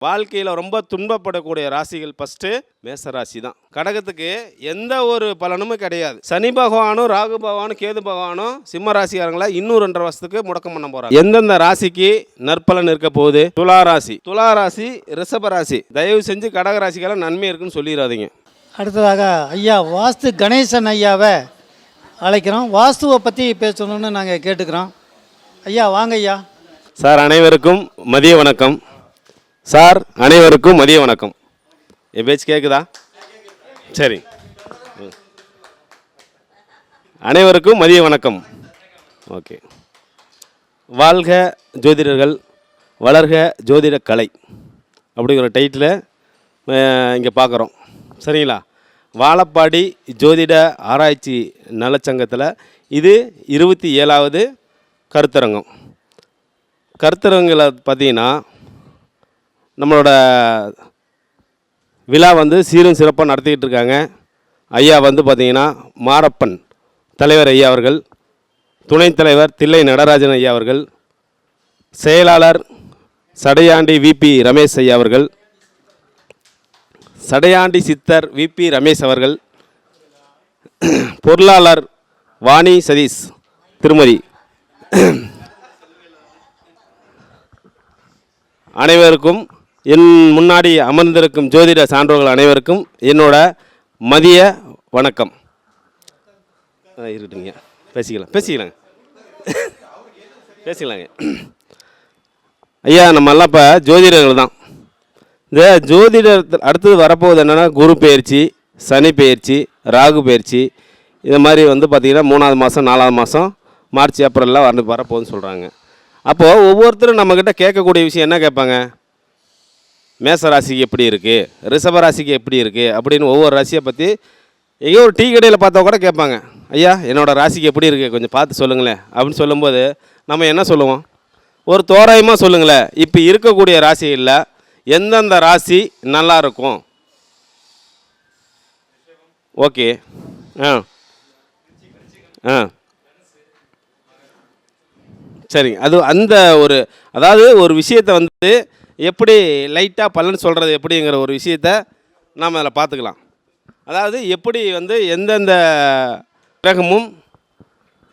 வாழ்க்கையில் ரொம்ப துன்பப்படக்கூடிய ராசிகள் ஃபஸ்ட்டு மேச ராசி தான். கடகத்துக்கு எந்த ஒரு பலனுமே கிடையாது. சனி பகவானும் ராகு பகவானும் கேது பகவானும் சிம்ம ராசிக்காரங்களை இன்னும் 2.5 வருஷத்துக்கு முடக்கம் பண்ண போகிறாங்க. எந்தெந்த ராசிக்கு நற்பலன் இருக்க போகுது? துலா ராசி, ரிஷப ராசி. தயவு செஞ்சு கடக ராசிக்கெல்லாம் நன்மை இருக்குன்னு சொல்லிடாதீங்க. அடுத்ததாக ஐயா வாஸ்து கணேசன் ஐயாவை அழைக்கிறோம். வாஸ்துவை பற்றி பேசணும்னு நாங்கள் கேட்டுக்கிறோம். ஐயா வாங்க ஐயா. சார் அனைவருக்கும் மதிய வணக்கம். என் பேச்சு கேட்குதா? சரி, அனைவருக்கும் மதிய வணக்கம். ஓகே. வாழ்க ஜோதிடர்கள், வளர்க ஜோதிட கலை அப்படிங்கிற டைட்டில் இங்கே பார்க்குறோம். சரிங்களா? வாழப்பாடி ஜோதிட ஆராய்ச்சி நலச்சங்கத்தில் இது 27வது கருத்தரங்கம். கருத்தரங்கில் பார்த்தீங்கன்னா நம்மளோட விழா சீரும் சிறப்பாக நடத்திக்கிட்டு இருக்காங்க. ஐயா பார்த்திங்கன்னா மாரப்பன் தலைவர் ஐயா அவர்கள், துணைத் தலைவர் தில்லை நடராஜன் ஐயா அவர்கள், செயலாளர் சடையாண்டி விபி ரமேஷ் ஐயா அவர்கள், சடையாண்டி சித்தர் விபி ரமேஷ் அவர்கள், பொருளாளர் வாணி சதீஷ் திருமதி, அனைவருக்கும் என் முன்னாடி அமர்ந்திருக்கும் ஜோதிட சான்றோர்கள் அனைவருக்கும் என்னோட மதிய வணக்கம். இருக்கட்டுங்க, பேசிக்கலாங்க. ஐயா, நம்மெல்லாம் இப்போ ஜோதிடர்கள் தான். இந்த ஜோதிடத்தில் அடுத்தது வரப்போகுது என்னென்னா குரு பயிற்சி, சனி பயிற்சி, ராகு பயிற்சி. இது மாதிரி பார்த்திங்கன்னா 3வது மாதம் 4வது மாதம் மார்ச் ஏப்ரலில் வரப்போகுதுன்னு சொல்கிறாங்க. அப்போது ஒவ்வொருத்தரும் நம்மக்கிட்ட கேட்கக்கூடிய விஷயம் என்ன கேட்பாங்க? மேச ராசிக்கு எப்படி இருக்குது, ரிஷப ராசிக்கு எப்படி இருக்குது அப்படின்னு ஒவ்வொரு ராசியை பற்றி எங்கேயோ ஒரு டீ கடையில் பார்த்தா கூட கேட்பாங்க. ஐயா, என்னோடய ராசிக்கு எப்படி இருக்குது கொஞ்சம் பார்த்து சொல்லுங்களேன் அப்படின்னு சொல்லும்போது நம்ம என்ன சொல்லுவோம்? ஒரு தோராயமாக சொல்லுங்களேன், இப்போ இருக்கக்கூடிய ராசிகளில் எந்தெந்த ராசி நல்லா இருக்கும்? ஓகே. சரிங்க. அந்த அதாவது ஒரு விஷயத்தை எப்படி லைட்டாக பலன் சொல்கிறது எப்படிங்கிற ஒரு விஷயத்தை நாம் அதில் பார்த்துக்கலாம். அதாவது எப்படி எந்தெந்த கிரகமும்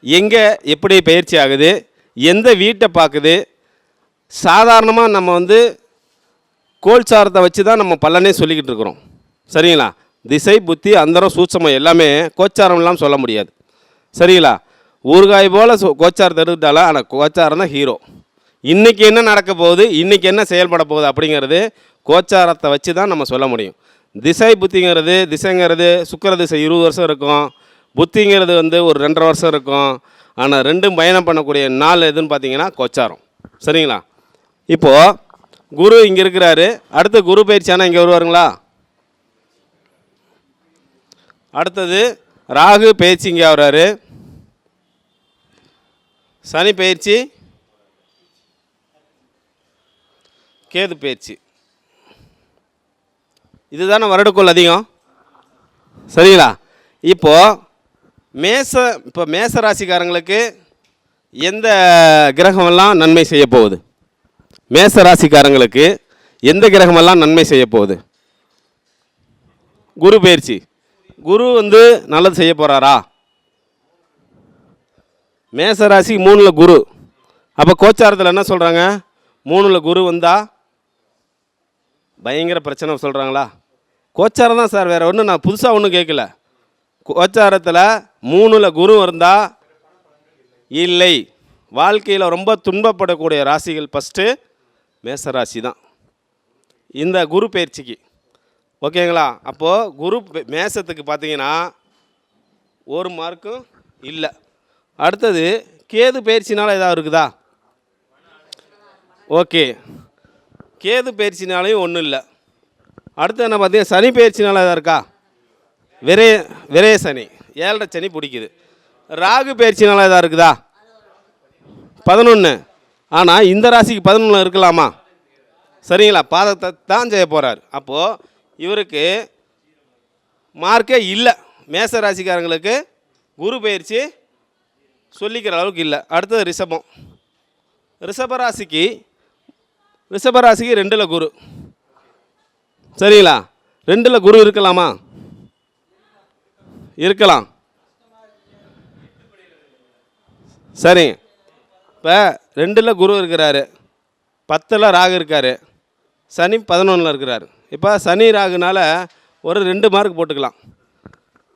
எங்கே எப்படி பயிற்சி ஆகுது, எந்த வீட்டை பார்க்குது. சாதாரணமாக நம்ம கோல்சாரத்தை வச்சு தான் நம்ம பலனே சொல்லிக்கிட்டு இருக்கிறோம். சரிங்களா? திசை, புத்தி, அந்தரம், சூட்சமம் எல்லாமே கோச்சாரம்லாம் சொல்ல முடியாது. சரிங்களா? ஊறுகாய் போல் கோச்சாரத்தை எடுத்துட்டாலும் ஆனால் கோச்சாரம் தான் ஹீரோ. இன்றைக்கி என்ன நடக்க போகுது, இன்றைக்கி என்ன செயல்பட போகுது அப்படிங்கிறது கோச்சாரத்தை வச்சு தான் நம்ம சொல்ல முடியும். திசை திசைங்கிறது சுக்கிர திசை 20 வருஷம் இருக்கும். புத்திங்கிறது ஒரு 2.5 வருஷம் இருக்கும். ஆனால் ரெண்டும் பயணம் பண்ணக்கூடிய நாள் எதுன்னு பார்த்தீங்கன்னா கோச்சாரம். சரிங்களா? இப்போது குரு இங்கே இருக்கிறாரு. அடுத்து குரு பயிற்சி ஆனால் இங்கே வருவாருங்களா? அடுத்தது ராகு பயிற்சி இங்கே வர்றாரு. சனி பயிற்சி, கேது பயிற்சி. இதுதானே வருடக்குள் அதிகம். சரிங்களா? இப்போது மேச ராசிக்காரங்களுக்கு எந்த கிரகமெல்லாம் நன்மை செய்ய போகுது? மேச ராசிக்காரங்களுக்கு எந்த கிரகமெல்லாம் நன்மை செய்ய போகுது? குரு பயிற்சி. குரு நல்லது செய்ய போகிறாரா? மேசராசி 3ல் குரு. அப்போ கோச்சாரத்தில் என்ன சொல்கிறாங்க? 3ல் குரு வந்தால் பயங்கர பிரச்சனை சொல்கிறாங்களா? கோச்சாரம் தான் சார், வேறு ஒன்றும் நான் புதுசாக ஒன்றும் கேட்கல. கோச்சாரத்தில் 3ல் குரு இருந்தால் இல்லை, வாழ்க்கையில் ரொம்ப துன்பப்படக்கூடிய ராசிகள் ஃபஸ்ட்டு மேசராசி தான் இந்த குரு பயிற்சிக்கு. ஓகேங்களா? அப்போது குரு மேசத்துக்கு பார்த்தீங்கன்னா 1 மார்க்கும் இல்லை. அடுத்தது கேது பயிற்சினால ஏதாவது இருக்குதா? ஓகே, கேது பயிற்சினாலையும் ஒன்றும் இல்லை. அடுத்து என்ன பார்த்தீங்கன்னா சனி பயிற்சினால எதாவது இருக்கா? விரைய சனி, 7.5 சனி பிடிக்குது. ராகு பயிற்சினால எதாவது இருக்குதா? 11. ஆனால் இந்த ராசிக்கு 11 இருக்கலாமா? சரிங்களா? பாதத்தை தான் செய்ய போகிறார். அப்போது இவருக்கு மார்க்கே இல்லை. மேச ராசிக்காரங்களுக்கு குரு பயிற்சி சொல்லிக்கிற அளவுக்கு இல்லை. அடுத்தது ரிஷபம். ரிஷபராசிக்கு 2ல் குரு. சரிங்களா? 2ல் குரு இருக்கலாமா? இருக்கலாம். சரிங்க. இப்போ 2ல் குரு இருக்கிறாரு, 10ல் ராகு இருக்கார், சனி 11ல் இருக்கிறார். இப்போ சனி ராகுனால ஒரு 2 மார்க் போட்டுக்கலாம்.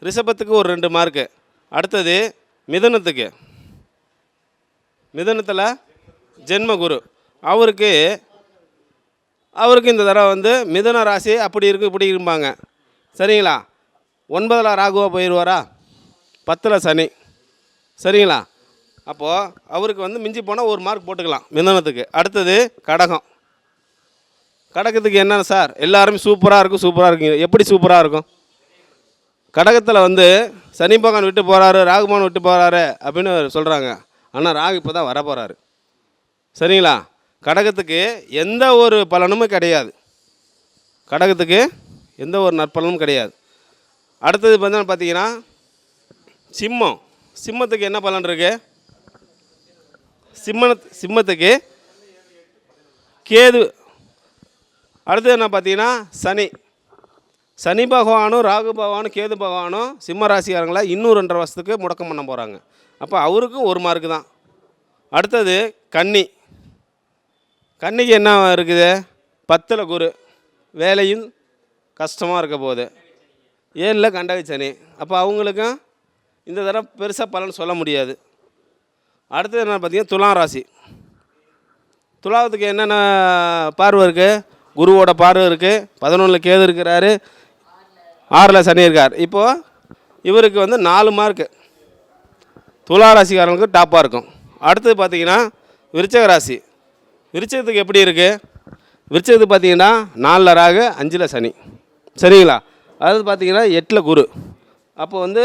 ரிஷபத்துக்கு ஒரு 2 மார்க்கு. அடுத்தது மிதுனத்துக்கு, மிதுனத்தில் ஜென்ம குரு அவருக்கு இந்த தடவை வந்து மிதுன ராசி அப்படி இருக்குது இப்படி இருப்பாங்க. சரிங்களா? 9ல் ராகுவா போயிடுவாரா? 10ல் சனி. சரிங்களா? அப்போது அவருக்கு வந்து மிஞ்சி போனால் ஒரு மார்க் போட்டுக்கலாம் மிதுனத்துக்கு. அடுத்தது கடகம். கடகத்துக்கு என்னென்ன சார் எல்லாருமே சூப்பராக இருக்குங்க. எப்படி சூப்பராக இருக்கும்? கடகத்தில் வந்து சனி பகவான் விட்டு போகிறாரு, ராகுமான் விட்டு போகிறாரு அப்படின்னு சொல்கிறாங்க. ஆனால் ராகு இப்போ தான் வர போகிறாரு. சரிங்களா? கடகத்துக்கு எந்த ஒரு பலனுமே கிடையாது. கடகத்துக்கு எந்த ஒரு நற்பலனும் கிடையாது. அடுத்தது பார்த்தீங்கன்னா சிம்மம். சிம்மத்துக்கு என்ன பலன் இருக்கு? சிம்மத்துக்கு கேது. அடுத்தது என்ன பார்த்தீங்கன்னா சனி பகவானும் ராகு பகவானும் கேது பகவானும் சிம்ம ராசிக்காரங்களை இன்னும் 2.5 வருஷத்துக்கு முடக்கம் பண்ண போகிறாங்க. அப்போ அவருக்கும் ஒரு மார்க்கு தான். அடுத்தது கன்னிக்கு என்ன இருக்குது? 10ல் குரு, வேலையும் கஷ்டமாக இருக்க போகுது. 7ல் கண்டக சனி. அப்போ அவங்களுக்கும் இந்த தடவை பெருசாக பலன் சொல்ல முடியாது. அடுத்தது என்ன பார்த்தீங்கன்னா துலாம் ராசி. துலாவத்துக்கு என்னென்ன பார்வை இருக்குது? குருவோட பார்வை இருக்குது, 11ல் கேது இருக்கிறாரு, 6ல் சனி இருக்கார். இப்போது இவருக்கு வந்து 4 மார்க்கு துலா ராசிக்காரங்களுக்கு டாப்பாக இருக்கும். அடுத்தது பார்த்தீங்கன்னா விருச்சக ராசி. விருச்சகத்துக்கு எப்படி இருக்குது? விருச்சகத்துக்கு பார்த்தீங்கன்னா 4ல் ராகு, 5ல் சனி. சரிங்களா? அதாவது பார்த்தீங்கன்னா 8ல் குரு. அப்போ வந்து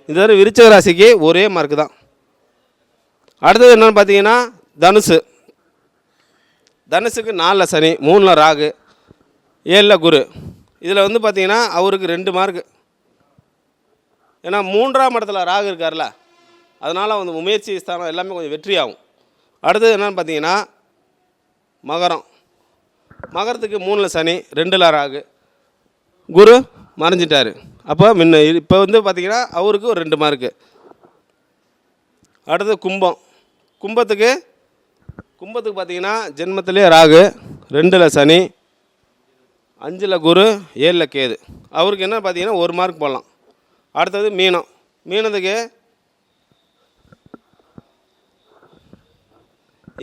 இந்த மாதிரி விருச்சக ராசிக்கு ஒரே மார்க்கு தான். அடுத்தது என்னென்னு பார்த்தீங்கன்னா தனுசுக்கு 4ல் சனி, 3ல் ராகு, 7ல் குரு. இதில் வந்து பார்த்தீங்கன்னா அவருக்கு 2 மார்க்கு. ஏன்னா 3ஆம் இடத்துல ராகு இருக்கார்ல, அதனால் வந்து முயற்சி ஸ்தானம் எல்லாமே கொஞ்சம் வெற்றியாகும். அடுத்தது என்னென்னு பார்த்தீங்கன்னா மகரத்துக்கு 3ல் சனி, 2ல் ராகு, குரு மறைஞ்சிட்டார். அப்போ இப்போ வந்து பார்த்தீங்கன்னா அவருக்கு ஒரு 2 மார்க்கு. அடுத்தது கும்பத்துக்கு பார்த்தீங்கன்னா ஜென்மத்திலே ராகு, 2ல் சனி, 5ல் குரு, 7ல் கேது. அவருக்கு என்ன பார்த்தீங்கன்னா 1 மார்க் போடலாம். அடுத்தது மீனத்துக்கு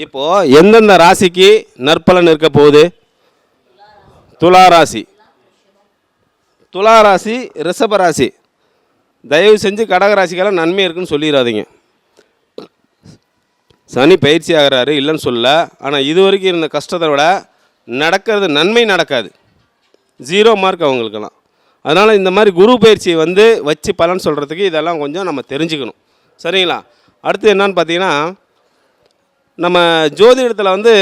இப்போது எந்தெந்த ராசிக்கு நற்பலன் இருக்க போகுது? துலா ராசி, ரிஷப ராசி. தயவு செஞ்சு கடக ராசிக்கெல்லாம் நன்மை இருக்குன்னு சொல்லிடாதீங்க. சனி பயிற்சி ஆகிறாரு, இல்லைன்னு சொல்ல. ஆனால் இது வரைக்கும் இருந்த கஷ்டத்தை விட நடக்கிறது நன்மை நடக்காது. 0 மார்க் அவங்களுக்கெல்லாம். அதனால் இந்த மாதிரி குரு பயிற்சியை வந்து வச்சு பலன் சொல்கிறதுக்கு இதெல்லாம் கொஞ்சம் நம்ம தெரிஞ்சுக்கணும். சரிங்களா? அடுத்து என்னன்னு பார்த்தீங்கன்னா நம்ம ஜோதிடத்தில் வந்து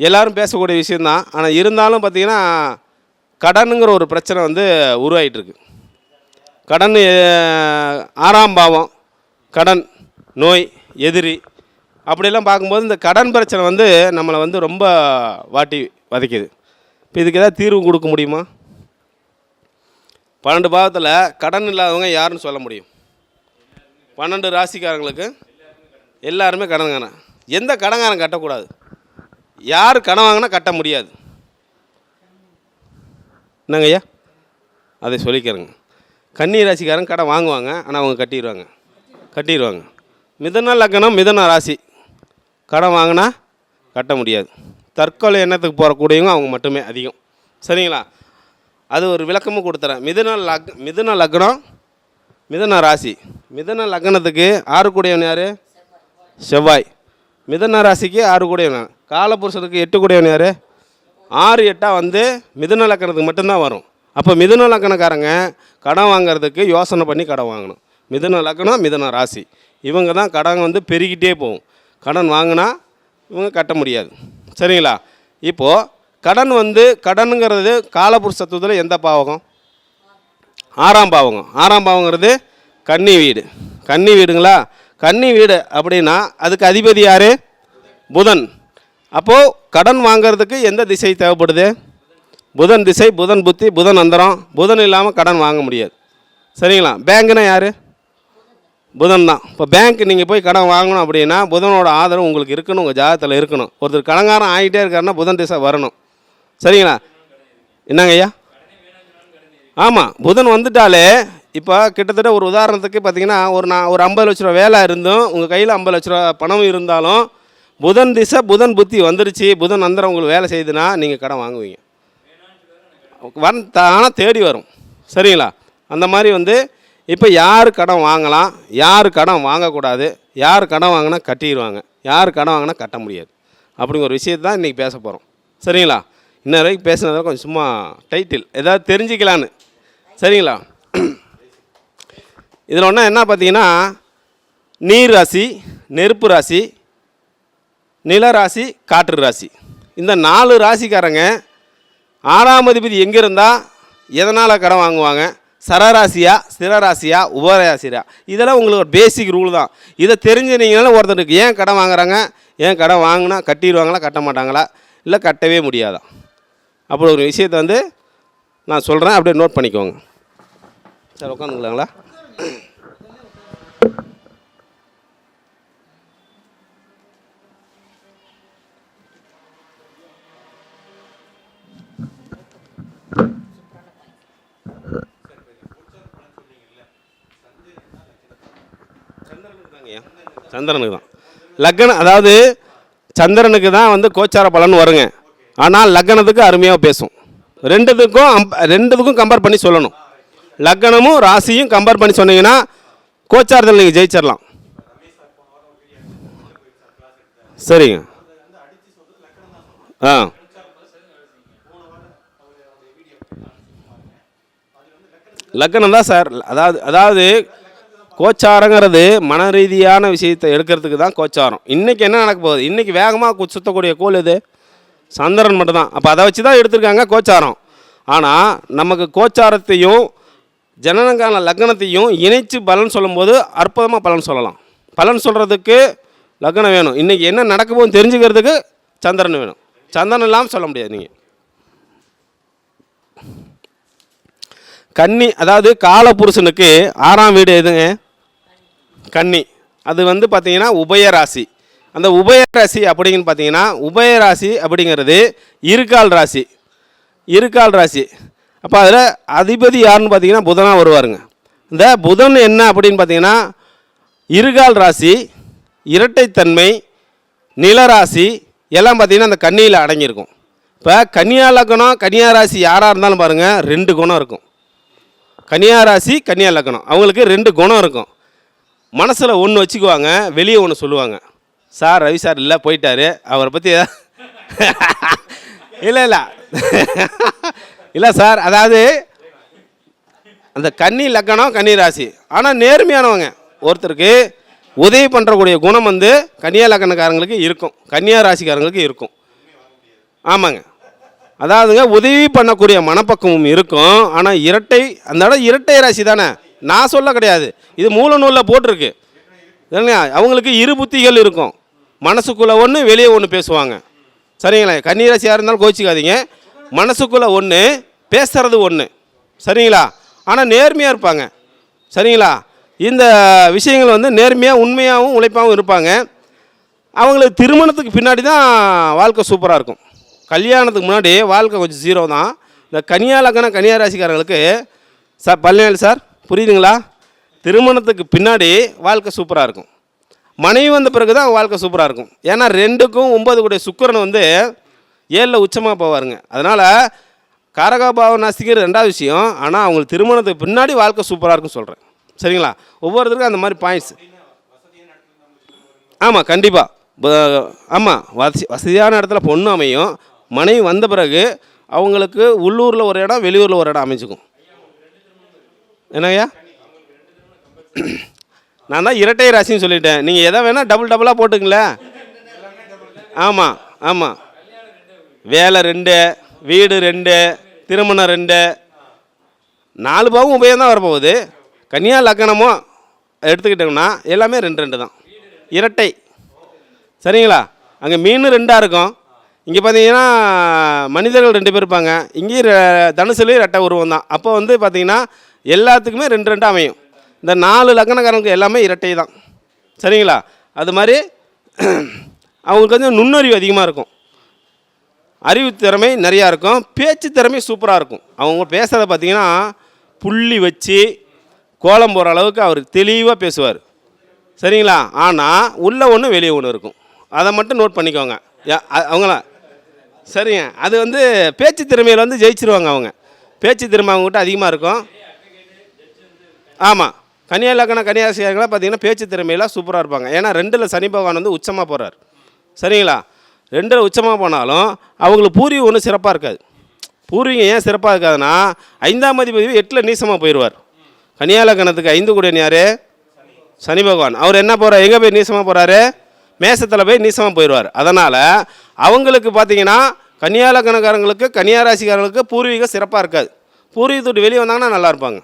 எல்லோரும் பேசக்கூடிய விஷயந்தான். ஆனால் இருந்தாலும் பார்த்திங்கன்னா கடனுங்கிற ஒரு பிரச்சனை வந்து உருவாகிட்டுருக்கு. கடன் 6ஆம் பாவம், கடன், நோய், எதிரி அப்படிலாம் பார்க்கும்போது இந்த கடன் பிரச்சனை வந்து நம்மளை வந்து ரொம்ப வாட்டி வதைக்குது. இப்போ இதுக்கு எதாவது தீர்வு கொடுக்க முடியுமா? 12 பாவத்தில் கடன் இல்லாதவங்க யாருன்னு சொல்ல முடியும்? 12 ராசிக்காரங்களுக்கு எல்லாருமே கடன்காரன். எந்த கடன்காரன் கட்டக்கூடாது? யார் கடன் வாங்கினா கட்ட முடியாது? என்னங்க ஐயா அதை சொல்லிக்கிறேங்க. கன்னி ராசிக்காரன் கடன் வாங்குவாங்க, ஆனால் அவங்க கட்டிடுவாங்க. மிதுன லக்னம், மிதுன ராசி கடன் வாங்கினா கட்ட முடியாது. தற்கொலை எண்ணத்துக்கு போகக்கூடியவங்க அவங்க மட்டுமே அதிகம். சரிங்களா? அது ஒரு விளக்கமும் கொடுத்துறேன். மிதுன லக்னம், மிதுன ராசி. மிதுன லக்னத்துக்கு 6 கூடியவன் யார்? செவ்வாய். மிதுன ராசிக்கு 6 கூடியவன். காலபுருஷனுக்கு 8 கூடியவன் யார்? 6, 8 வந்து மிதுன லக்னத்துக்கு மட்டும்தான் வரும். அப்போ மிதுன லக்னக்காரங்க கடன் வாங்கிறதுக்கு யோசனை பண்ணி கடன் வாங்கணும். மிதுன லக்னம், மிதுன ராசி இவங்க தான் கடன் வந்து பெருகிட்டே போகும். கடன் வாங்கினா இவங்க கட்ட முடியாது. சரிங்களா? இப்போது கடனுங்கிறது காலபுருஷ தத்துவத்தில் எந்த பாவகம்? 6ஆம் பாவகம். 6ஆம் பாவங்கிறது கன்னி வீடுங்களா? கன்னி வீடு அப்படின்னா அதுக்கு அதிபதி யார்? புதன். அப்போது கடன் வாங்கிறதுக்கு எந்த திசை தேவைப்படுது? புதன் திசை, புதன் புத்தி, புதன் அந்தரம். புதன் இல்லாமல் கடன் வாங்க முடியாது. சரிங்களா? பேங்க்குனா யார்? புதன் தான். இப்போ பேங்க் நீங்கள் போய் கடன் வாங்கணும் அப்படின்னா புதனோட ஆதரவு உங்களுக்கு இருக்கணும், உங்கள் ஜாதகத்தில் இருக்கணும். ஒருத்தர் கடங்காரம் ஆகிட்டே இருக்காருன்னா புதன் திசை வரணும். சரிங்களா? என்னங்க ஐயா? ஆமாம், புதன் வந்துட்டாலே இப்போ கிட்டத்தட்ட ஒரு உதாரணத்துக்கு பார்த்தீங்கன்னா ஒரு 50 லட்ச ரூபா வேலை இருந்தும் உங்கள் கையில் 50 லட்ச ரூபா பணம் இருந்தாலும் புதன் திசை புதன் புத்தி வந்துருச்சு, புதன் அந்தரம் உங்களுக்கு வேலை செய்யுதுன்னா நீங்கள் கடன் வாங்குவீங்க. தானாக தேடி வரும். சரிங்களா? அந்த மாதிரி இப்போ யார் கடன் வாங்கலாம், யார் கடன் வாங்கக்கூடாது, யார் கடன் வாங்கினா கட்டிடுவாங்க, யார் கடன் வாங்கினா கட்ட முடியாது அப்படிங்கிற ஒரு விஷயத்தை தான் இன்றைக்கி பேச போகிறோம். சரிங்களா? இன்ன வரைக்கும் பேசுனதில் கொஞ்சம் சும்மா டைட்டில் ஏதாவது தெரிஞ்சுக்கலான்னு. சரிங்களா? இதில் ஒன்றா என்ன பார்த்தீங்கன்னா, நீர் ராசி, நெருப்பு ராசி, நில ராசி, காற்று ராசி, இந்த 4 ராசிக்காரங்க 6ஆம் அதிபதி எங்கே இருந்தால் எதனால் கடன் வாங்குவாங்க, சரராசியா, ஸ்திரராசியா, உபராசியா, இதெல்லாம் உங்களுக்கு ஒரு பேசிக் ரூல் தான். இதை தெரிஞ்சுனீங்கனால ஒருத்தருக்கு ஏன் கடன் வாங்குறாங்க, ஏன் கடன் வாங்கினா கட்டிடுவாங்களா கட்ட மாட்டாங்களா, இல்லை கட்டவே முடியாதா, அப்படி ஒரு விஷயத்தை நான் சொல்கிறேன், அப்படியே நோட் பண்ணிக்கோங்க. சார் உட்காந்துக்கலாங்களா? சந்திரனுக்கு தான் லக்னம், அதாவது சந்திரனுக்கு தான் கோச்சார பலன் வருங்க. ஆனால் லக்னத்துக்கு அருமையாக பேசும். ரெண்டுத்துக்கும் கம்பேர் பண்ணி சொல்லணும். லக்னமும் ராசியும் கம்பேர் பண்ணி சொன்னீங்கன்னா கோச்சாரத்தில் நீங்கள் ஜெயிச்சிடலாம். சரிங்க. ஆ லக்னம் தான் சார். அதாவது கோச்சாரங்கிறது மன ரீதியான விஷயத்தை எடுக்கிறதுக்கு தான் கோச்சாரம். இன்றைக்கி என்ன நடக்க போகுது, இன்றைக்கி வேகமாக சுற்றக்கூடிய கோள் இது சந்திரன் மட்டும்தான். அப்போ அதை வச்சு தான் எடுத்திருக்காங்க கோச்சாரம். ஆனால் நமக்கு கோச்சாரத்தையும் ஜனனங்கால லக்னத்தையும் இணைச்சு பலன் சொல்லும்போது அற்புதமாக பலன் சொல்லலாம். பலன் சொல்கிறதுக்கு லக்னம் வேணும். இன்றைக்கி என்ன நடக்க போகுதுன்னு தெரிஞ்சுக்கிறதுக்கு சந்திரன் வேணும். சந்திரன் இல்லாமல் சொல்ல முடியாது. நீங்கள் கன்னி, அதாவது காலபுருஷனுக்கு 6ஆம் வீடு எதுங்க? கன்னி. அது பார்த்தீங்கன்னா உபயராசி. அந்த உபயராசி அப்படிங்கன்னு பார்த்தீங்கன்னா உபயராசி அப்படிங்கிறது இருக்கால் ராசி. இருக்கால் ராசி. அப்போ அதில் அதிபதி யாருன்னு பார்த்தீங்கன்னா புதனாக வருவாருங்க. இந்த புதன் என்ன அப்படின்னு பார்த்தீங்கன்னா இருகால் ராசி, இரட்டைத்தன்மை, நிலராசி எல்லாம் பார்த்தீங்கன்னா அந்த கன்னியில் அடங்கியிருக்கும். இப்போ கன்னியா லக்னம், கன்னியா ராசி யாராக இருந்தாலும் பாருங்கள் 2 குணம் இருக்கும். கன்னியா ராசி, கன்னியா லக்னம் அவங்களுக்கு 2 குணம் இருக்கும். மனசில் ஒன்று வச்சுக்குவாங்க, வெளியே ஒன்று சொல்லுவாங்க. சார் ரவி சார் இல்லை போயிட்டாரு, அவரை பற்றி இல்லை இல்லை சார், அதாவது அந்த கன்னி லக்னம் கன்னி ராசி ஆனால் நேர்மையானவங்க. ஒருத்தருக்கு உதவி பண்ணுறக்கூடிய குணம் கன்னியா லக்னக்காரங்களுக்கு இருக்கும், கன்னியா ராசிக்காரங்களுக்கு இருக்கும். ஆமாங்க, அதாவதுங்க உதவி பண்ணக்கூடிய மனப்பக்குவம் இருக்கும். ஆனால் இரட்டை, அந்த இடம் இரட்டை ராசி தானே, நான் சொல்ல கிடையாது, இது மூல நூலில் போட்டிருக்கு. அவங்களுக்கு 2 புத்திகள் இருக்கும். மனசுக்குள்ளே ஒன்று, வெளியே ஒன்று பேசுவாங்க. சரிங்களா? கன்னிராசி யார் இருந்தாலும் கோச்சிக்காதீங்க. மனசுக்குள்ளே ஒன்று, பேசுறது ஒன்று. சரிங்களா? ஆனால் நேர்மையாக இருப்பாங்க. சரிங்களா? இந்த விஷயங்கள் நேர்மையாக உண்மையாகவும் உழைப்பாகவும் இருப்பாங்க. அவங்களுக்கு திருமணத்துக்கு பின்னாடி தான் வாழ்க்கை சூப்பராக இருக்கும். கல்யாணத்துக்கு முன்னாடி வாழ்க்கை கொஞ்சம் 0 தான். இந்த கன்னியா லக்னம் கன்னியா ராசிக்காரங்களுக்கு சார் பழனியாள் சார் புரியுதுங்களா? திருமணத்துக்கு பின்னாடி வாழ்க்கை சூப்பராக இருக்கும். மனைவி வந்த பிறகு தான் வாழ்க்கை சூப்பராக இருக்கும். ஏன்னா 2க்கும் 9 கூடிய சுக்கிரன் 7ல் உச்சமாக போவாருங்க. அதனால் காரகாபாவ நாஸ்திகர் 2வது விஷயம். ஆனால் அவங்களுக்கு திருமணத்துக்கு பின்னாடி வாழ்க்கை சூப்பராக இருக்குன்னு சொல்கிறேன். சரிங்களா? ஒவ்வொருத்தருக்கும் அந்த மாதிரி பாயிண்ட்ஸ். ஆமாம், கண்டிப்பாக. ஆமாம், வசதியான இடத்துல பொண்ணு அமையும். மனைவி வந்த பிறகு அவங்களுக்கு உள்ளூரில் ஒரு இடம், வெளியூரில் ஒரு இடம் அமைச்சுக்கும். என்னங்கய்யா? நான் தான் இரட்டை ராசின்னு சொல்லிட்டேன். நீங்கள் எதை வேணால் டபுளாக போட்டுங்களேன். ஆமாம் ஆமாம், வேலை 2, வீடு 2, திருமணம் 2, 4 பாவம் உபயம் தான் வரப்போகுது. கன்னியா லக்னமோ எடுத்துக்கிட்டோம்னா எல்லாமே 2 தான், இரட்டை. சரிங்களா? அங்கே மீன் 2ஆக இருக்கும், இங்கே பார்த்தீங்கன்னா மனிதர்கள் 2 பேர் இருப்பாங்க. இங்கேயும் தனுசுலேயும் ரெட்டை உருவம் தான். அப்போ வந்து பார்த்தீங்கன்னா எல்லாத்துக்குமே 2 அமையும். இந்த 4 லக்னக்காரங்களுக்கு எல்லாமே இரட்டை தான். சரிங்களா? அது மாதிரி அவங்களுக்கு கொஞ்சம் நுண்ணறிவு அதிகமாக இருக்கும், அறிவு திறமை நிறையா இருக்கும், பேச்சு திறமை சூப்பராக இருக்கும். அவங்க பேசுகிறத பார்த்தீங்கன்னா புள்ளி வச்சு கோலம் போகிற அளவுக்கு அவர் தெளிவாக பேசுவார். சரிங்களா? ஆனால் உள்ளே ஒன்று வெளியே ஒன்று இருக்கும். அதை மட்டும் நோட் பண்ணிக்கோங்க அவங்களாம். சரிங்க. அது வந்து பேச்சு திறமையில் வந்து ஜெயிச்சிருவாங்க. அவங்க பேச்சு திறமை அவங்ககிட்ட அதிகமாக இருக்கும். ஆமாம், கன்னியா லக்னம் கன்னியாராசிக்காரங்களாம் பார்த்தீங்கன்னா பேச்சு திறமையெல்லாம் சூப்பராக இருப்பாங்க. ஏன்னா 2ல் சனி பகவான் வந்து உச்சமாக போகிறார். சரிங்களா? 2ல் உச்சமாக போனாலும் அவங்களுக்கு பூர்வீகம் ஒன்றும் சிறப்பாக இருக்காது. பூர்வீகம் ஏன் சிறப்பாக இருக்காதுன்னா 5ஆம் அதிபதி 8ல் நீசமாக போயிடுவார். கன்னியா லக்னத்துக்கு 5 கூடியவன் யார்? சனி பகவான். அவர் என்ன போகிறார்? எங்கே போய் நீசமாக போகிறாரு? மேசத்தில் போய் நீசமாக போயிடுவார். அதனால் அவங்களுக்கு பார்த்தீங்கன்னா கன்னியா லக்னக்காரங்களுக்கு கன்னியாராசிக்காரங்களுக்கு பூர்வீகம் சிறப்பாக இருக்காது. பூர்வீகத்தோடு வெளியே வந்தாங்கன்னா நல்லா இருப்பாங்க.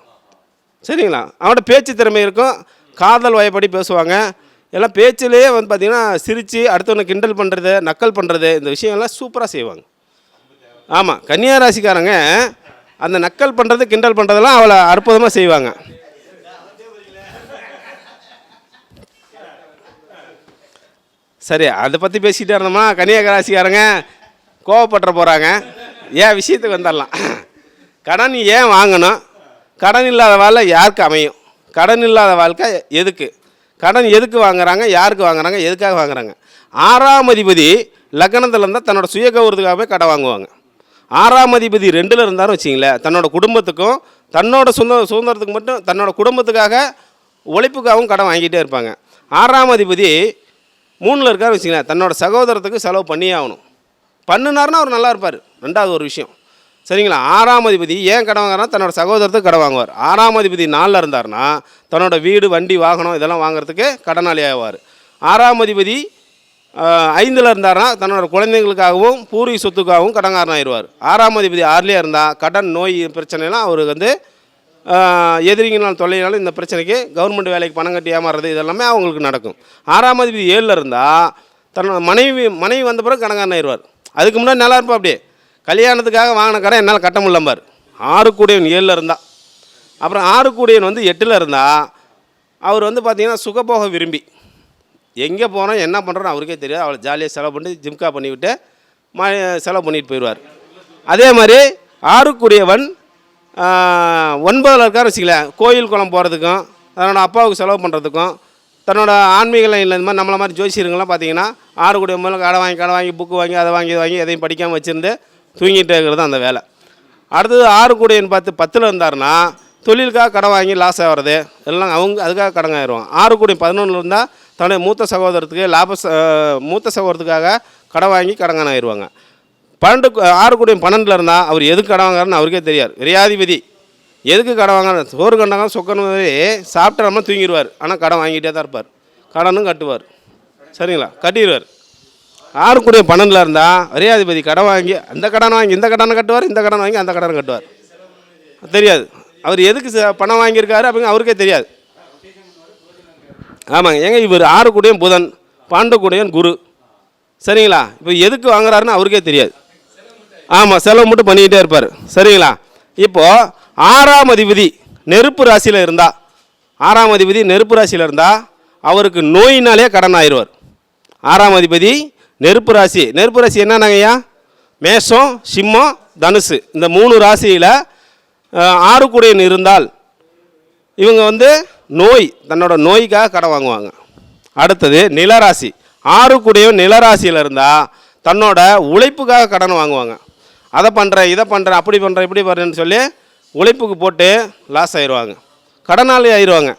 சரிங்களா? அவனோட பேச்சு திறமை இருக்கும், காதல் வயப்படி பேசுவாங்க. எல்லாம் பேச்சிலேயே வந்து பார்த்திங்கன்னா சிரித்து அடுத்தவனை கிண்டல் பண்ணுறது, நக்கல் பண்ணுறது, இந்த விஷயங்கள்லாம் சூப்பராக செய்வாங்க. ஆமாம், கன்னியாராசிக்காரங்க அந்த நக்கல் பண்ணுறது கிண்டல் பண்ணுறதெல்லாம் அவளை அற்புதமாக செய்வாங்க. சரி, அதை பற்றி பேசிகிட்டே இருந்தோம்னா கன்னியாராசிக்காரங்க கோவப்பட்டுற போகிறாங்க. ஏன் விஷயத்துக்கு வந்துடலாம். கடன் ஏன் வாங்கணும்? கடன் இல்லாத வாழ்க்கை யாருக்கு அமையும்? கடன் இல்லாத வாழ்க்கை எதுக்கு? கடன் எதுக்கு வாங்குறாங்க? யாருக்கு வாங்குறாங்க? எதுக்காக வாங்குறாங்க? 6ஆம் அதிபதி லக்னத்தில் இருந்தால் தன்னோட சுய கௌரவத்துக்காகவே கடன் வாங்குவாங்க. 6ஆம் அதிபதி 2ல் இருந்தாலும் வச்சிங்களேன், தன்னோட குடும்பத்துக்கும் தன்னோட சுதந்திரத்துக்கு மட்டும் தன்னோட குடும்பத்துக்காக உழைப்புக்காகவும் கடன் வாங்கிட்டே இருப்பாங்க. 6ஆம் அதிபதி 3ல் இருக்காரு வச்சிங்களேன், தன்னோட சகோதரத்துக்கு செலவு பண்ணியே ஆகணும். பண்ணினார்னா அவர் நல்லா இருப்பார். 2வது ஒரு விஷயம். சரிங்களா? 6ஆம் அதிபதி ஏன் கடன் வாங்குறாருன்னா தன்னோட சகோதரத்துக்கு கடன் வாங்குவார். 6ஆம் அதிபதி 4ல் இருந்தார்னா தன்னோட வீடு வண்டி வாகனம் இதெல்லாம் வாங்குறதுக்கு கடனாளி ஆவார். 6ஆம் அதிபதி 5ல் இருந்தார்னா தன்னோட குழந்தைங்களுக்காகவும் பூர்வீக சொத்துக்காகவும் கடன்காரன் ஆயிடுவார். 6ஆம் அதிபதி 6லேயே இருந்தால் கடன் நோய் பிரச்சனைலாம் அவருக்கு வந்து எதிரிங்களால் தொல்லையினாலும் இந்த பிரச்சனைக்கு கவர்மெண்ட் வேலைக்கு பணம் கட்டி ஏமாறுறது இதெல்லாமே அவங்களுக்கு நடக்கும். 6ஆம் அதிபதி 7ல் இருந்தால் தன்னோட மனைவி வந்த பிறகு கடன்காரன் ஆயிடுவார். அதுக்கு முன்னாடி நல்லா இருப்பா. அப்படியே கல்யாணத்துக்காக வாங்கின கடன் என்னால் கட்ட முடியலம்பார். 6 கூடியவன் 7ல் இருந்தால். அப்புறம் 6 கூடியவன் வந்து 8ல் இருந்தால் அவர் வந்து பார்த்திங்கன்னா சுகபோக விரும்பி எங்கே போகிறோம் என்ன பண்ணுறோன்னு அவருக்கே தெரியாது. அவளை ஜாலியாக செலவு பண்ணி ஜிம்கா பண்ணிவிட்டு செலவு பண்ணிட்டு போயிடுவார். அதே மாதிரி 6 கூடியவன் 9ல் இருக்காரு வச்சுக்கலேன், கோயில் குளம் போகிறதுக்கும் தன்னோட அப்பாவுக்கு செலவு பண்ணுறதுக்கும் தன்னோட ஆன்மீக லைனில் இந்த மாதிரி நம்மளை மாதிரி ஜோசியருங்கெல்லாம் பார்த்தீங்கன்னா 6 கூடிய மேலே கடை வாங்கி புக்கு வாங்கி அதை வாங்கி எதையும் படிக்காமல் வச்சுருந்து தூங்கிட்டே இருக்கிறது அந்த வேலை. அடுத்தது 6 கூடியன்னு பார்த்து 10ல் இருந்தாருன்னா தொழிலுக்காக கடன் வாங்கி லாஸ் ஆகிறது எல்லாம் அவங்க அதுக்காக கடன் ஆயிடுவாங்க. 6 கூடிய 11ல் இருந்தால் தன்னுடைய மூத்த சகோதரத்துக்கு மூத்த சகோதரத்துக்காக கடன் வாங்கி கடங்கான ஆயிடுவாங்க. 6 கூடிய 12ல் இருந்தால் அவர் எதுக்கு கடன் வாங்குறாருன்னு அவருக்கே தெரியாது. விரையாதிபதி எதுக்கு கடன் வாங்குற சோறு கண்டாங்க சொக்கணும் சாப்பிட்டு நம்ம தூங்கிடுவார். ஆனால் கடன் வாங்கிட்டே தான் இருப்பார். கடனும் கட்டுவார். சரிங்களா? கட்டிடுவார். 6 கூடிய 12ல் இருந்தால் விரையாதிபதி கடன் வாங்கி அந்த கடனை வாங்கி இந்த கடனை கட்டுவார், இந்த கடன் வாங்கி அந்த கடனை கட்டுவார். தெரியாது அவர் எதுக்கு பணம் வாங்கியிருக்காரு அப்படிங்க அவருக்கே தெரியாது. ஆமாங்க. ஏங்க இவர் 6 கூடியன் புதன் 12 கூடியன் குரு. சரிங்களா? இப்போ எதுக்கு வாங்குறாருன்னு அவருக்கே தெரியாது. ஆமாம், செலவு மட்டும் பண்ணிக்கிட்டே இருப்பார். சரிங்களா? இப்போது 6ஆம் அதிபதி நெருப்பு ராசியில் இருந்தால் 6ஆம் அதிபதி நெருப்பு ராசியில் இருந்தால் அவருக்கு நோயினாலே கடன் ஆயிடுவார். 6ஆம் அதிபதி நெருப்பு ராசி என்னன்னாங்கய்யா? மேஷம், சிம்மம், தனுசு இந்த 3 ராசியில் 6 கூடியன் இருந்தால் இவங்க வந்து தன்னோட நோய்க்காக கடன் வாங்குவாங்க. அடுத்தது நிலராசி. 6 கூடியவன் நிலராசியில் இருந்தால் தன்னோட உழைப்புக்காக கடன் வாங்குவாங்க. அதை பண்ணுறேன் இதை பண்ணுறேன் அப்படி பண்ணுறேன் இப்படி பண்ணுறேன்னு சொல்லி உழைப்புக்கு போட்டு லாஸ் ஆயிடுவாங்க, கடனாளி ஆயிடுவாங்க.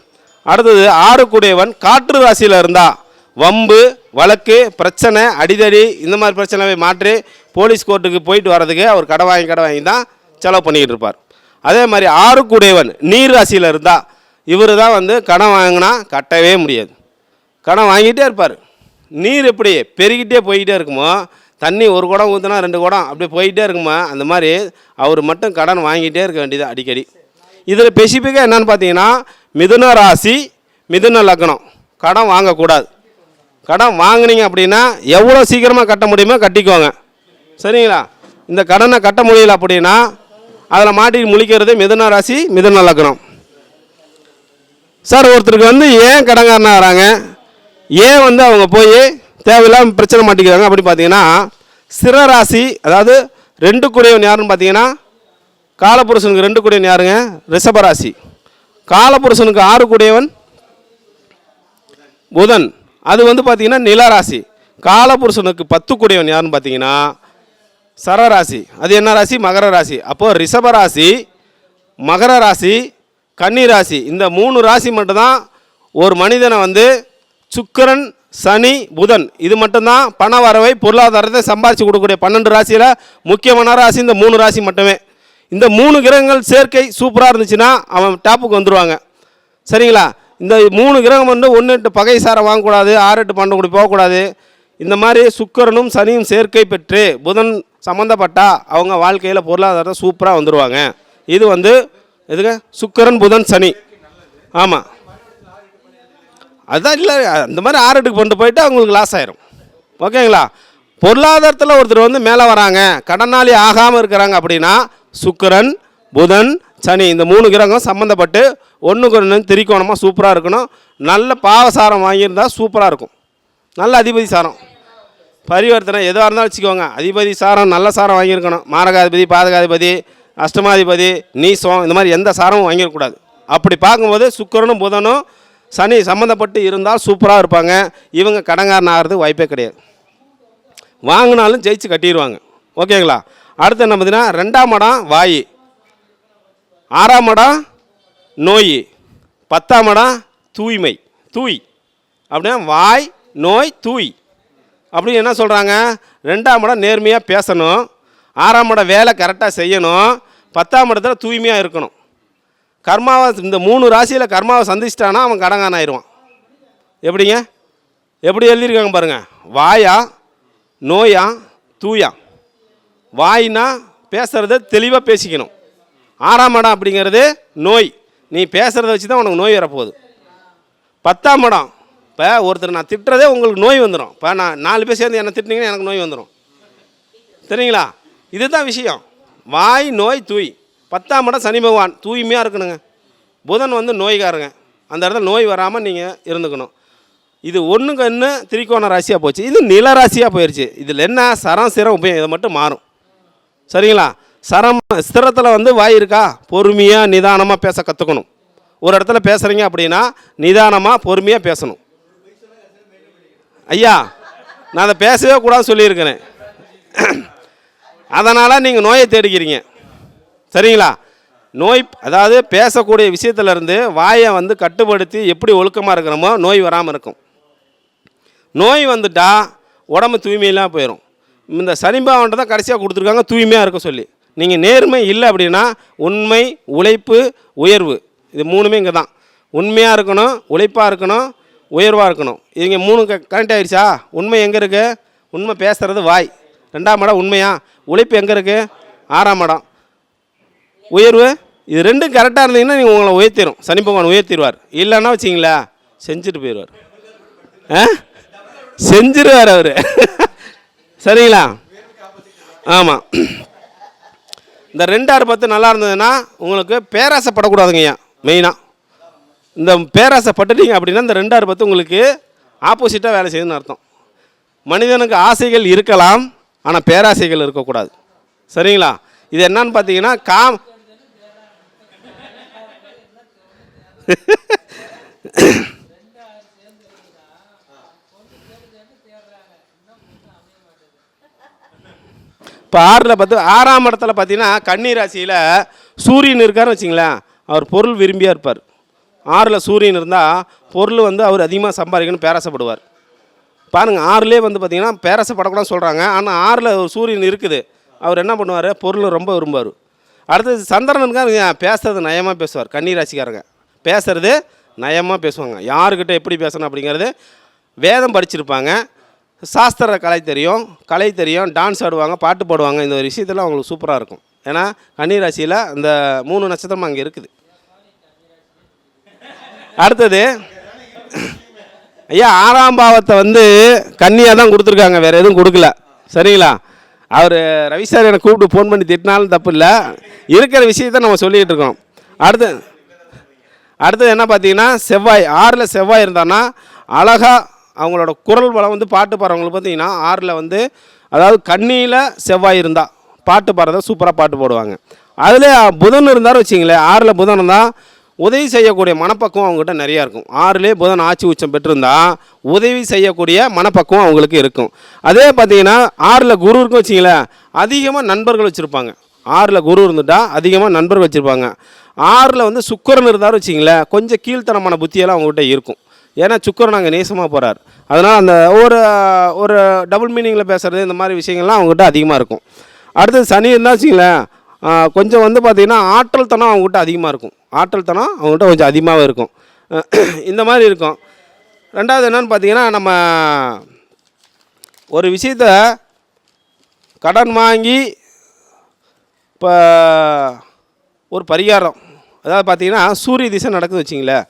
அடுத்தது 6 கூடியவன் காற்று ராசியில் இருந்தால் வம்பு வழக்கு பிரச்சனை அடிதடி இந்த மாதிரி பிரச்சனை மாற்றி போலீஸ் கோர்ட்டுக்கு போயிட்டு வர்றதுக்கு அவர் கடன் வாங்கி தான் செலவு பண்ணிக்கிட்டு இருப்பார். அதே மாதிரி 6 கூடியவன் நீர் ராசியில் இருந்தால் இவர் தான் வந்து கடன் வாங்கினா கட்டவே முடியாது, கடன் வாங்கிட்டே இருப்பார். நீர் எப்படி பெருகிட்டே போய்கிட்டே இருக்குமோ, தண்ணி ஒரு குடம் ஊற்றுனா 2 குடம் அப்படி போயிட்டே இருக்குமா, அந்த மாதிரி அவர் மட்டும் கடன் வாங்கிட்டே இருக்க வேண்டியது அடிக்கடி. இதில் ஸ்பெசிஃபிக்காக என்னென்னு பார்த்தீங்கன்னா மிதுன ராசி மிதுன லக்னம் கடன் வாங்கக்கூடாது. கடன் வாங்கினீங்க அப்படின்னா எவ்வளோ சீக்கிரமாக கட்ட முடியுமோ கட்டிக்கோங்க. சரிங்களா? இந்த கடனை கட்ட முடியல அப்படின்னா அதில் மாட்டி முழிக்கிறது மிதுன ராசி, மிதுன லக்னம். சார் ஒருத்தருக்கு வந்து ஏன் கடன்காரனாக வராங்க, ஏன் வந்து அவங்க போய் தேவையில்லாமல் பிரச்சனை மாட்டிக்கிறாங்க அப்படி பார்த்தீங்கன்னா, ஸ்திர ராசி, அதாவது 2 கூடியவன் யாருன்னு பார்த்தீங்கன்னா, காலபுருஷனுக்கு 2 கூடியவன் யாருங்க? ரிஷபராசி. காலபுருஷனுக்கு 6 கூடியவன் புதன், அது வந்து பார்த்தீங்கன்னா நிலராசி. காலபுருஷனுக்கு 10 கூடியவன் யாருன்னு பார்த்தீங்கன்னா சரராசி, அது என்ன ராசி? மகர ராசி. அப்போது ரிஷபராசி, மகர ராசி, கன்னி ராசி, இந்த 3 ராசி மட்டும்தான் ஒரு மனிதனை வந்து சுக்கிரன், சனி, புதன் இது மட்டும்தான் பண வரவை பொருளாதாரத்தை சம்பாதிச்சு கொடுக்கக்கூடிய 12 ராசியில் முக்கியமான ராசி இந்த 3 ராசி மட்டுமே. இந்த 3 கிரகங்கள் சேர்க்கை சூப்பராக இருந்துச்சுன்னா அவன் டாப்புக்கு வந்துடுவாங்க. சரிங்களா? இந்த 3 கிரகம் வந்து 1-8 பகை சாரம் வாங்கக்கூடாது, 6-8 12 கூடி போகக்கூடாது. இந்த மாதிரி சுக்கிரனும் சனியும் சேர்க்கை பெற்று புதன் சம்மந்தப்பட்டா அவங்க வாழ்க்கையில் பொருளாதாரத்தை சூப்பராக வந்துடுவாங்க. இது வந்து எதுங்க? சுக்கிரன், புதன், சனி. ஆமாம், அதுதான். இல்லை, அந்த மாதிரி 6-8 கொண்டு போயிட்டு அவங்களுக்கு லாஸ் ஆயிரும். ஓகேங்களா? பொருளாதாரத்தில் ஒருத்தர் வந்து மேலே வராங்க, கடனாளி ஆகாமல் இருக்கிறாங்க அப்படின்னா சுக்கிரன், புதன், சனி இந்த 3 கிரகம் சம்மந்தப்பட்டு ஒன்றுக்கு ஒன்று திரிக்கோணமாக சூப்பராக இருக்கணும். நல்ல பாவசாரம் வாங்கியிருந்தால் சூப்பராக இருக்கும். நல்ல அதிபதி சாரம் பரிவர்த்தனை எதுவாக இருந்தாலும் வச்சுக்கோங்க. அதிபதி சாரம் நல்ல சாரம் வாங்கியிருக்கணும். மாரகாதிபதி, பாதகாதிபதி, அஷ்டமாதிபதி, நீசம் இந்த மாதிரி எந்த சாரமும் வாங்கிடக்கூடாது. அப்படி பார்க்கும்போது சுக்கிரனும் புதனும் சனி சம்மந்தப்பட்டு இருந்தால் சூப்பராக இருப்பாங்க. இவங்க கடன்காரன் ஆகிறதுக்கு வாய்ப்பே கிடையாது. வாங்கினாலும் ஜெயிச்சு கட்டிடுவாங்க. ஓகேங்களா? அடுத்து என்ன பார்த்தீங்கன்னா 2ஆம் இடம் வாய், 6ஆம் இடம் நோய், 10ஆம் இடம் தூய்மை. தூய் அப்படின்னா வாய், நோய், தூய் அப்படின்னு என்ன சொல்கிறாங்க? 2ஆம் இடம் நேர்மையாக பேசணும், 6ஆம் இடம் வேலை கரெக்டாக செய்யணும், 10ஆம் இடத்துல தூய்மையாக இருக்கணும். கர்மாவை இந்த 3 ராசியில் கர்மாவை சந்திச்சிட்டானா அவன் கடங்கான ஆயிடுவான். எப்படிங்க? எப்படி எழுதியிருக்காங்க பாருங்கள். வாயா, நோயா, தூயா. வாயினா பேசுகிறத தெளிவாக பேசிக்கணும். 6ஆம் இடம் அப்படிங்கிறது நோய், நீ பேசுகிறத வச்சு தான் உனக்கு நோய் வரப்போகுது. 10ஆம் இடம், இப்போ ஒருத்தர் நான் திட்டுறதே உங்களுக்கு நோய் வந்துடும். இப்போ நான் 4 பேர் சேர்ந்து என்னை திட்டினீங்கன்னா எனக்கு நோய் வந்துடும். சரிங்களா? இதுதான் விஷயம். வாய், நோய், தூய். 10ஆம் இடம் சனி பகவான், தூய்மையாக இருக்கணுங்க. புதன் வந்து நோய்காரங்க, அந்த இடத்துல நோய் வராமல் நீங்கள் இருந்துக்கணும். இது ஒன்றுக்கு ஒன்று திரிகோண ராசியாக போச்சு. இது நில ராசியாக போயிடுச்சு. இதில் என்ன சரம், சிரம், உபயம் இதை மட்டும் மாறும். சரிங்களா? சரம் ஸ்திரத்தில் வந்து வாய் இருக்கா, பொறுமையாக நிதானமாக பேச கற்றுக்கணும். ஒரு இடத்துல பேசுகிறீங்க அப்படின்னா நிதானமாக பொறுமையாக பேசணும். ஐயா, நான் அதை பேசவே கூடாதுன்னு சொல்லியிருக்கிறேன். அதனால் நீங்கள் நோயை தேடிக்கிறீங்க. சரிங்களா? நோய் அதாவது பேசக்கூடிய விஷயத்துலேருந்து வாயை வந்து கட்டுப்படுத்தி எப்படி ஒழுக்கமாக இருக்கிறோமோ நோய் வராமல் இருக்கும். நோய் வந்துட்டால் உடம்பு தூய்மையெல்லாம் போயிடும். இந்த சனிபாவன்ட்டு தான் கடைசியாக கொடுத்துருக்காங்க தூய்மையாக இருக்க சொல்லி. நீங்கள் நேர்மை இல்லை அப்படின்னா உண்மை, உழைப்பு, உயர்வு இது 3மே இங்கே தான். உண்மையாக இருக்கணும், உழைப்பாக இருக்கணும், உயர்வாக இருக்கணும். இவங்க 3 கரெக்ட் ஆகிடுச்சா? உண்மை எங்கே இருக்குது? உண்மை பேசுகிறது வாய். 2ஆம் இடம் உண்மையா? உழைப்பு எங்கே இருக்குது? 6ஆம் இடம் உயர்வு. இது 2ம் கரெக்டாக இருந்தீங்கன்னா நீங்கள் உங்களை உயர்த்திடும். சனி பகவான் உயர்த்திடுவார். இல்லைன்னா வச்சிங்களா செஞ்சுட்டு போயிடுவார். செஞ்சிருவார் அவர். சரிங்களா? ஆமாம். இந்த 2-6-10 நல்லா இருந்ததுன்னா உங்களுக்கு பேராசைப்படக்கூடாதுங்கய்யா. மெயினாக இந்த பேராசைப்பட்டுட்டீங்க அப்படின்னா இந்த 2-6-10 உங்களுக்கு ஆப்போசிட்டாக வேலை செய்யுதுன்னு அர்த்தம். மனிதனுக்கு ஆசைகள் இருக்கலாம், ஆனால் பேராசைகள் இருக்கக்கூடாது. சரிங்களா? இது என்னன்னு பார்த்தீங்கன்னா இப்போ 6ஆம் இடத்துல பார்த்தீங்கன்னா கன்னி ராசியில் சூரியன் இருக்காருன்னு வச்சிங்களேன், அவர் பொருள் விரும்பியாக இருப்பார். 6ல் சூரியன் இருந்தால் பொருள் வந்து அவர் அதிகமாக சம்பாதிக்கணும்னு பேராசைப்படுவார். பாருங்கள், 6லே வந்து பார்த்திங்கன்னா பேராசைப்படக்கூடாதுன்னு சொல்கிறாங்க. ஆனால் 6ல் ஒரு சூரியன் இருக்குது, அவர் என்ன பண்ணுவார்? பொருள் ரொம்ப விரும்புவார். அடுத்தது சந்திரனுக்காக பேசுறது நயமாக பேசுவார். கன்னி ராசிக்காரங்க பேசுறது நயமாக பேசுவாங்க. யாருக்கிட்ட எப்படி பேசணும் அப்படிங்கிறது வேதம் படிச்சிருப்பாங்க, சாஸ்திர கலை தெரியும், டான்ஸ் ஆடுவாங்க, பாட்டு பாடுவாங்க. இந்த ஒரு விஷயத்தில் அவங்களுக்கு சூப்பராக இருக்கும். ஏன்னா கன்னி ராசியில் இந்த 3 நட்சத்திரம் அங்கே இருக்குது. அடுத்தது ஐயா 6ஆம் பாவத்தை வந்து கன்னியாக தான் கொடுத்துருக்காங்க, வேறு எதுவும் கொடுக்கல. சரிங்களா? அவர் ரவி சார் என்னை கூப்பிட்டு ஃபோன் பண்ணி திட்டினாலும் தப்பு இல்லை, இருக்கிற விஷயத்தை நம்ம சொல்லிக்கிட்டு இருக்கோம். அடுத்தது என்ன பார்த்தீங்கன்னா, செவ்வாய் 6ல் செவ்வாய் இருந்தான்னா அழகாக அவங்களோட குரல் வளம் வந்து பாட்டு பாடுறவங்களுக்கு பார்த்தீங்கன்னா 6ல் வந்து, அதாவது கண்ணியில் செவ்வாய் இருந்தால் பாட்டு பாடுறத சூப்பராக பாட்டு போடுவாங்க. அதில் புதன் இருந்தாலும் வச்சிங்களேன், 6ல் புதன் இருந்தால் உதவி செய்யக்கூடிய மனப்பக்குவம் அவங்ககிட்ட நிறையா இருக்கும். 6லே புதன் ஆட்சி உச்சம் பெற்றிருந்தா உதவி செய்யக்கூடிய மனப்பக்குவம் அவங்களுக்கு இருக்கும். அதே பார்த்தீங்கன்னா 6ல் குரு இருக்கும் வச்சிங்களேன், அதிகமாக நண்பர்கள் வச்சுருப்பாங்க. 6ல் குரு இருந்துட்டால் அதிகமாக நண்பர்கள் வச்சுருப்பாங்க. 6ல் வந்து சுக்கிரன் இருந்தாலும் வச்சிங்களேன், கொஞ்சம் கீழ்த்தனமான புத்தியெல்லாம் அவங்ககிட்ட இருக்கும். ஏன்னா சுக்கிரன் அங்கே நேசமாக போகிறார். அதனால் அந்த ஒரு டபுள் மீனிங்கில் பேசுகிறது இந்த மாதிரி விஷயங்கள்லாம் அவங்ககிட்ட அதிகமாக இருக்கும். அடுத்தது சனி இருந்தால் வச்சிங்களேன், கொஞ்சம் வந்து பார்த்திங்கன்னா ஆற்றல் தனம் அவங்ககிட்ட அதிகமாக இருக்கும். ஆற்றல் தனம் அவங்ககிட்ட கொஞ்சம் அதிகமாகவே இருக்கும். இந்த மாதிரி இருக்கும். ரெண்டாவது என்னென்னு பார்த்தீங்கன்னா, நம்ம ஒரு விஷயத்த கடன் வாங்கி இப்போ ஒரு பரிகாரம், அதாவது பார்த்திங்கன்னா சூரிய திசை நடக்குது வச்சிங்களேன்,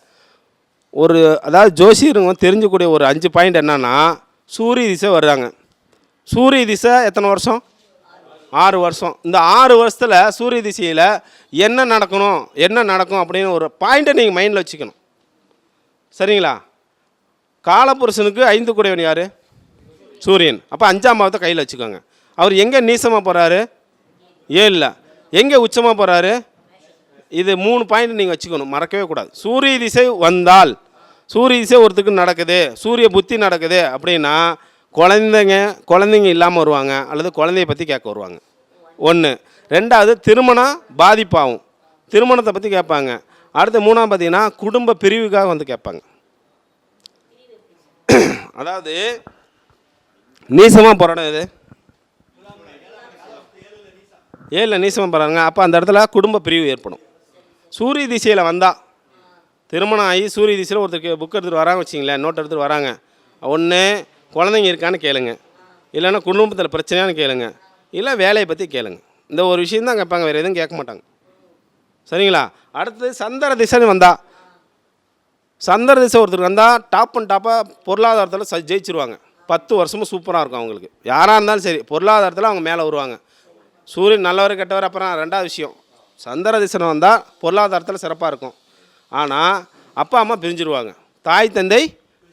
அதாவது ஜோசியருங்க தெரிஞ்சக்கூடிய ஒரு 5 பாயிண்ட் என்னன்னா, சூரிய திசை வர்றாங்க. சூரிய திசை எத்தனை வருஷம்? 6 வருஷம். இந்த 6 வருஷத்தில் சூரிய திசையில் என்ன நடக்கும் அப்படின்னு ஒரு பாயிண்ட்டை நீங்கள் மைண்டில் வச்சுக்கணும். சரிங்களா? காலபுருஷனுக்கு 5 கூடையவன் யார்? சூரியன். அப்போ 5ஆம் பாவத்தை கையில் வச்சுக்கோங்க. அவர் எங்கே நீசமாக போகிறாரு? 7ல். எங்கே உச்சமாக போகிறாரு? இது 3 பாயிண்ட் நீங்கள் வச்சுக்கணும், மறக்கவே கூடாது. சூரிய திசை வந்தால், சூரிய திசை ஒருத்தருக்கு நடக்குது, சூரிய புத்தி நடக்குது அப்படின்னா குழந்தைங்க இல்லாமல் வருவாங்க, அல்லது குழந்தைய பற்றி கேட்க வருவாங்க. 1. 2வது திருமணம் பாதிப்பாகும், திருமணத்தை பற்றி கேட்பாங்க. அடுத்து 3ஆவது பார்த்தீங்கன்னா குடும்ப பிரிவுக்காக வந்து கேட்பாங்க. அதாவது நீசமாக போராடம் இது 7ல் நீசமாக போகிறாங்க. அப்போ அந்த இடத்துல குடும்ப பிரிவு ஏற்படும். சூரிய திசையில் வந்தால், திருமணம் ஆகி சூரிய திசையில் ஒருத்தருக்கு புக் எடுத்துகிட்டு வராங்க வச்சிங்களேன், நோட் எடுத்துகிட்டு வராங்க, 1 குழந்தைங்க இருக்கான்னு கேளுங்க, இல்லைன்னா குடும்பத்தில் பிரச்சனையானு கேளுங்க, இல்லை வேலையை பற்றி கேளுங்க. இந்த ஒரு விஷயந்தான் கேட்பாங்க, வேறு எதுவும் கேட்க மாட்டாங்க. சரிங்களா? அடுத்தது சந்திர திசைன்னு வந்தால், சந்திர திசை ஒருத்தருக்கு வந்தால் டாப்பாக பொருளாதாரத்தில் ஜெயிச்சிருவாங்க. 10 வருஷமும் சூப்பராக இருக்கும் அவங்களுக்கு. யாராக இருந்தாலும் சரி, பொருளாதாரத்தில் அவங்க மேலே வருவாங்க. சூரியன் நல்லவர் கெட்டவர் அப்புறம் 2வது விஷயம். சந்திர திசை வந்தால் பொருளாதாரத்தில் சிறப்பாக இருக்கும். ஆனால் அப்பா அம்மா பிரிஞ்சிருவாங்க, தாய் தந்தை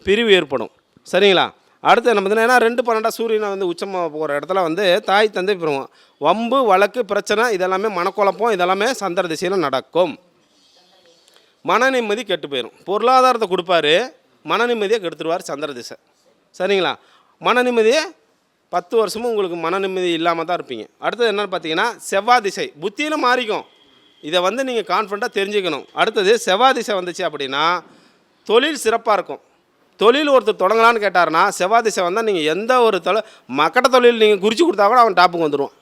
பிரிவு ஏற்படும். சரிங்களா? அடுத்து என்ன பார்த்தீங்கன்னா, ஏன்னா 2-12 சூரியனை வந்து உச்சமாக போகிற இடத்துல வந்து தாய் தந்தை பிரிவும், வம்பு வழக்கு பிரச்சனை இதெல்லாமே மனக்குழப்பம் இதெல்லாமே சந்திர திசையில் நடக்கும். மன நிம்மதி கெட்டு போயிடும். பொருளாதாரத்தை கொடுப்பாரு, மன நிம்மதியை கெடுத்துருவார் சந்திர திசை. சரிங்களா? மன நிம்மதியை 10 வருஷமும் உங்களுக்கு மன நிம்மதி இல்லாமல் தான் இருப்பீங்க. அடுத்தது என்னென்னு பார்த்தீங்கன்னா, செவ்வாய் திசை புத்தியில் மாறிக்கும். இதை வந்து நீங்கள் கான்ஃபிடண்ட்டாக தெரிஞ்சுக்கணும். அடுத்தது செவ்வாய் திசை வந்துச்சு அப்படின்னா தொழில் சிறப்பாக இருக்கும். தொழில் ஒருத்தர் தொடங்கலான்னு கேட்டார்னா செவ்வாய் திசை வந்தால் நீங்கள் எந்த ஒரு மக்கட்ட தொழில் நீங்கள் குறித்து கொடுத்தா கூட அவன் டாப்புக்கு வந்துடுவான்.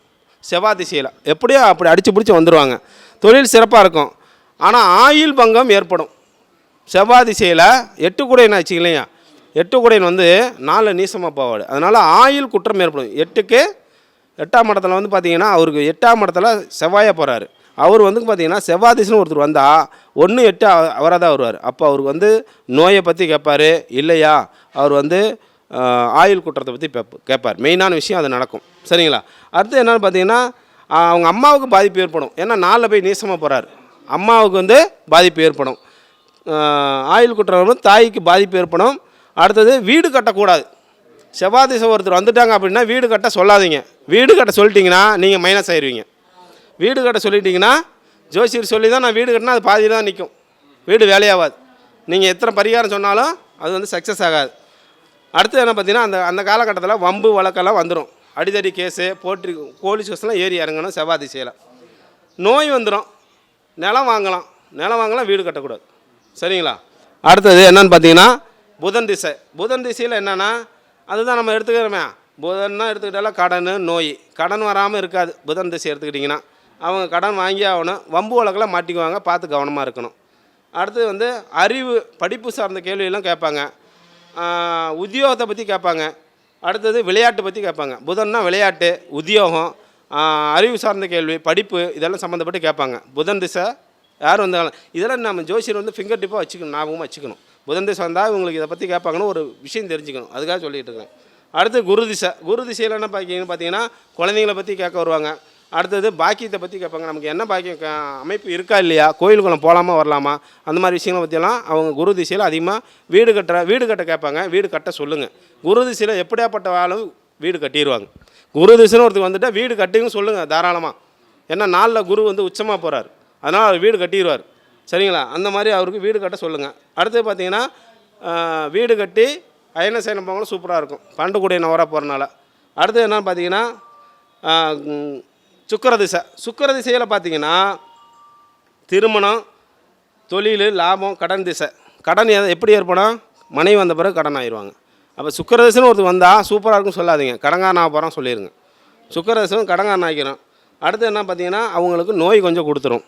செவ்வாய் திசையில் எப்படியோ அப்படி அடித்து பிடிச்சி வந்துடுவாங்க. தொழில் சிறப்பாக இருக்கும். ஆனால் ஆயுள் பங்கம் ஏற்படும். செவ்வாய் திசையில் 8 கூடையன் ஆச்சு இல்லையா, 8 கூடையன் வந்து 4 நீசமாக போவாடு. அதனால் ஆயுள் குற்றம் ஏற்படும். 8ஆம் இடத்துல வந்து பார்த்தீங்கன்னா அவருக்கு 8ஆம் இடத்துல செவ்வாயாக போகிறாரு. அவர் வந்து பார்த்திங்கன்னா செவ்வாய் திசைன்னு ஒருத்தர் வந்தால் 1, 8 அவராக தான் வருவார். அப்போ அவருக்கு வந்து நோயை பற்றி கேட்பார், இல்லையா அவர் வந்து ஆயுள் குற்றத்தை பற்றி கேட்பார். மெயினான விஷயம் அது நடக்கும். சரிங்களா? அடுத்து என்னென்னு பார்த்தீங்கன்னா, அவங்க அம்மாவுக்கு பாதிப்பு ஏற்படும். ஏன்னா 4ல் போய் நீசமாக போகிறார், அம்மாவுக்கு வந்து பாதிப்பு ஏற்படும். ஆயுள் குற்றம் வந்து தாய்க்கு பாதிப்பு ஏற்படும். அடுத்தது வீடு கட்டக்கூடாது. செவ்வாய் திசை ஒருத்தர் வந்துட்டாங்க அப்படின்னா வீடு கட்ட சொல்லாதீங்க. வீடு கட்ட சொல்லிட்டீங்கன்னா நீங்கள் மைனஸ் ஆயிடுவீங்க. வீடு கட்ட சொல்லிட்டீங்கன்னா, ஜோசியர் சொல்லி தான் நான் வீடு கட்டினா அது பாதியில் தான் நிற்கும், வீடு வேலையாகாது. நீங்கள் எத்தனை பரிகாரம் சொன்னாலும் அது வந்து சக்ஸஸ் ஆகாது. அடுத்து என்ன பார்த்தீங்கன்னா, அந்த காலகட்டத்தில் வம்பு வழக்கெல்லாம் வந்துடும். அடிதடி கேஸு போட்டி போலீஸ் கேஸ்லாம் ஏறி இறங்கணும். செவ்வாய் திசையில் நோய் வந்துடும். நிலம் வாங்கலாம், வீடு கட்டக்கூடாது. சரிங்களா? அடுத்தது என்னென்னு பார்த்தீங்கன்னா புதன் திசை. புதன் திசையில் என்னென்னா, அதுதான் நம்ம எடுத்துக்கிறோமே, புதன்னா எடுத்துக்கிட்டாலும் கடன் நோய், கடன் வராமல் இருக்காது. புதன் திசை எடுத்துக்கிட்டிங்கன்னா அவங்க கடன் வாங்கி ஆகணும். வம்பு வழக்கெல்லாம் மாட்டிக்குவாங்க, பார்த்து கவனமாக இருக்கணும். அடுத்து வந்து அறிவு படிப்பு சார்ந்த கேள்வியெல்லாம் கேட்பாங்க. உத்தியோகத்தை பற்றி கேட்பாங்க. அடுத்தது விளையாட்டு பற்றி கேட்பாங்க. புதன்னா விளையாட்டு, உத்தியோகம், அறிவு சார்ந்த கேள்வி, படிப்பு இதெல்லாம் சம்மந்தப்பட்டு கேட்பாங்க. புதன் திசை யார் வந்தாலும் இதெல்லாம் நம்ம ஜோசியர் வந்து ஃபிங்கர் டிப்பாக வச்சுக்கணும், ஞாபகமாக வச்சுக்கணும். புதன் திசை வந்தால் இவங்களுக்கு இதை பற்றி கேட்பாங்கன்னு ஒரு விஷயம் தெரிஞ்சுக்கணும். அதுக்காக சொல்லிகிட்டு இருக்கேன். அடுத்து குரு திசை. குரு திசையில் என்ன பார்த்தீங்கன்னா குழந்தைங்கள பற்றி கேட்க வருவாங்க. அடுத்தது பாக்கியத்தை பற்றி கேட்பாங்க. நமக்கு என்ன பாக்கியம் அமைப்பு இருக்கா இல்லையா, கோயிலுக்குள்ள போகலாமா வரலாமா, அந்த மாதிரி விஷயங்களை பற்றியெல்லாம் அவங்க குரு திசையில் அதிகமாக வீடு கட்ட கேட்பாங்க. வீடு கட்ட சொல்லுங்கள். குரு திசையில் எப்படியாப்பட்ட ஆளும் வீடு கட்டிடுவாங்க. குரு திசைன்னு ஒருத்தர் வந்துட்டால் வீடு கட்டிங்கன்னு சொல்லுங்கள் தாராளமாக. ஏன்னா நாளில் குரு வந்து உச்சமாக போகிறார், அதனால் அவர் வீடு கட்டிடுவார். சரிங்களா? அந்த மாதிரி அவருக்கு வீடு கட்ட சொல்லுங்கள். அடுத்து பார்த்தீங்கன்னா வீடு கட்டி அயன சயனம் போங்களும் சூப்பராக இருக்கும், பண்டுக்கூடிய நவராக போகிறனால. அடுத்து என்னன்னு பார்த்தீங்கன்னா சுக்கிர திசை. சுக்கிர திசையில் பார்த்தீங்கன்னா திருமணம், தொழில், லாபம், கடன் திசை. கடன் எப்படி ஏற்படும், மனைவி வந்த பிறகு கடன் ஆயிடுவாங்க. அப்போ சுக்கிர திசைன்னு ஒருத்தர் வந்தால் சூப்பராக இருக்குன்னு சொல்லாதீங்க, கடங்காரன் ஆக போகிறோம் சொல்லிடுங்க. சுக்கிர திசை கடங்காரன் ஆகிக்கிறோம். அடுத்து என்ன பார்த்தீங்கன்னா அவங்களுக்கு நோய் கொஞ்சம் கொடுத்துரும்.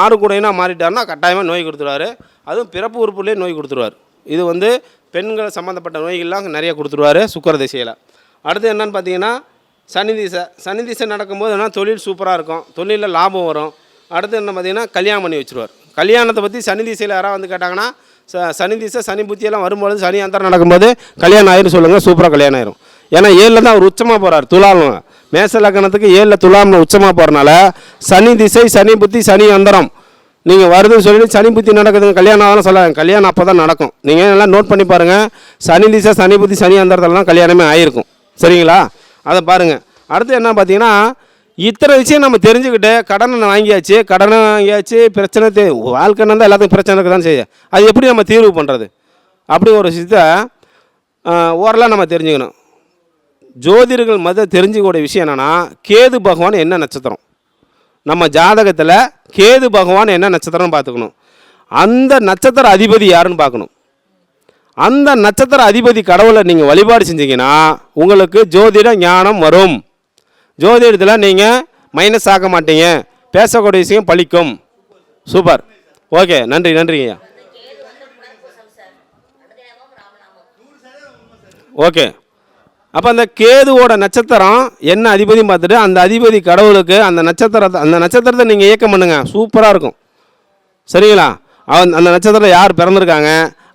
ஆறு கூடையினா மாறிட்டாருன்னா கட்டாயமாக நோய் கொடுத்துருவார். அதுவும் பிறப்பு உறுப்புலேயே நோய் கொடுத்துருவார். இது வந்து பெண்கள் சம்மந்தப்பட்ட நோய்கள்லாம் நிறைய கொடுத்துருவார் சுக்கிர திசையில். அடுத்து என்னன்னு பார்த்தீங்கன்னா சனி திசை. சனி திசை நடக்கும்போது என்ன தொழில் சூப்பராக இருக்கும், தொழிலில் லாபம் வரும். அடுத்து என்ன பார்த்தீங்கன்னா கல்யாணம் பண்ணி வச்சுருவார். கல்யாணத்தை பற்றி சனி திசையில் யாராவது வந்து கேட்டாங்கன்னா சனி திசை சனி புத்தியெல்லாம் வரும்போது சனி அந்தரம் நடக்கும்போது கல்யாணம் ஆயிரும் சொல்லுங்கள், சூப்பராக கல்யாணம் ஆயிரும். ஏன்னா 7ல் தான் அவர் உச்சமாக போகிறார். துலாம் மேச லக்னத்துக்கு 7ல் துலாம்னு உச்சமாக போகிறனால சனி திசை சனி புத்தி சனி அந்தரம் நீங்கள் வருதுன்னு சொல்லிட்டு சனி புத்தி நடக்குதுங்க கல்யாணம் ஆகலாம் சொல்லாங்க. கல்யாணம் அப்போ தான் நடக்கும். நீங்கள் எல்லாம் நோட் பண்ணி பாருங்கள். சனி திசை சனி புத்தி சனி அந்தரத்துலலாம் கல்யாணமே ஆகிருக்கும். சரிங்களா? அதை பாருங்கள். அடுத்து என்ன பார்த்தீங்கன்னா இத்தனை விஷயம் நம்ம தெரிஞ்சுக்கிட்டு கடனை வாங்கியாச்சு பிரச்சனை வாழ்க்கைன்னு தான் எல்லாத்துக்கும் பிரச்சனை இருக்க தான் செய்ய. அது எப்படி நம்ம தீர்வு பண்ணுறது அப்படி ஒரு விஷயத்தை ஓரளவு நம்ம தெரிஞ்சுக்கணும். ஜோதிடர்கள் தெரிஞ்சுக்கூடிய விஷயம் என்னென்னா கேது பகவான் என்ன நட்சத்திரம், நம்ம ஜாதகத்தில் கேது பகவான் என்ன நட்சத்திரம்னு பார்த்துக்கணும். அந்த நட்சத்திர அதிபதி யாருன்னு பார்க்கணும். அந்த நட்சத்திர அதிபதி கடவுளை நீங்கள் வழிபாடு செஞ்சீங்கன்னா உங்களுக்கு ஜோதிட ஞானம் வரும். ஜோதிடத்தில் நீங்கள் மைனஸ் ஆக மாட்டீங்க, பேசக்கூடிய விஷயம் பழிக்கும். சூப்பர். ஓகே, நன்றிங்க. ஓகே, அப்போ அந்த கேதுவோட நட்சத்திரம் என்ன அதிபதியும் பார்த்துட்டு அந்த அதிபதி கடவுளுக்கு அந்த நட்சத்திரத்தை நீங்கள் இயக்கம் பண்ணுங்கள், சூப்பராக இருக்கும். சரிங்களா? அந்த நட்சத்திரம் யார் பிறந்திருக்காங்க,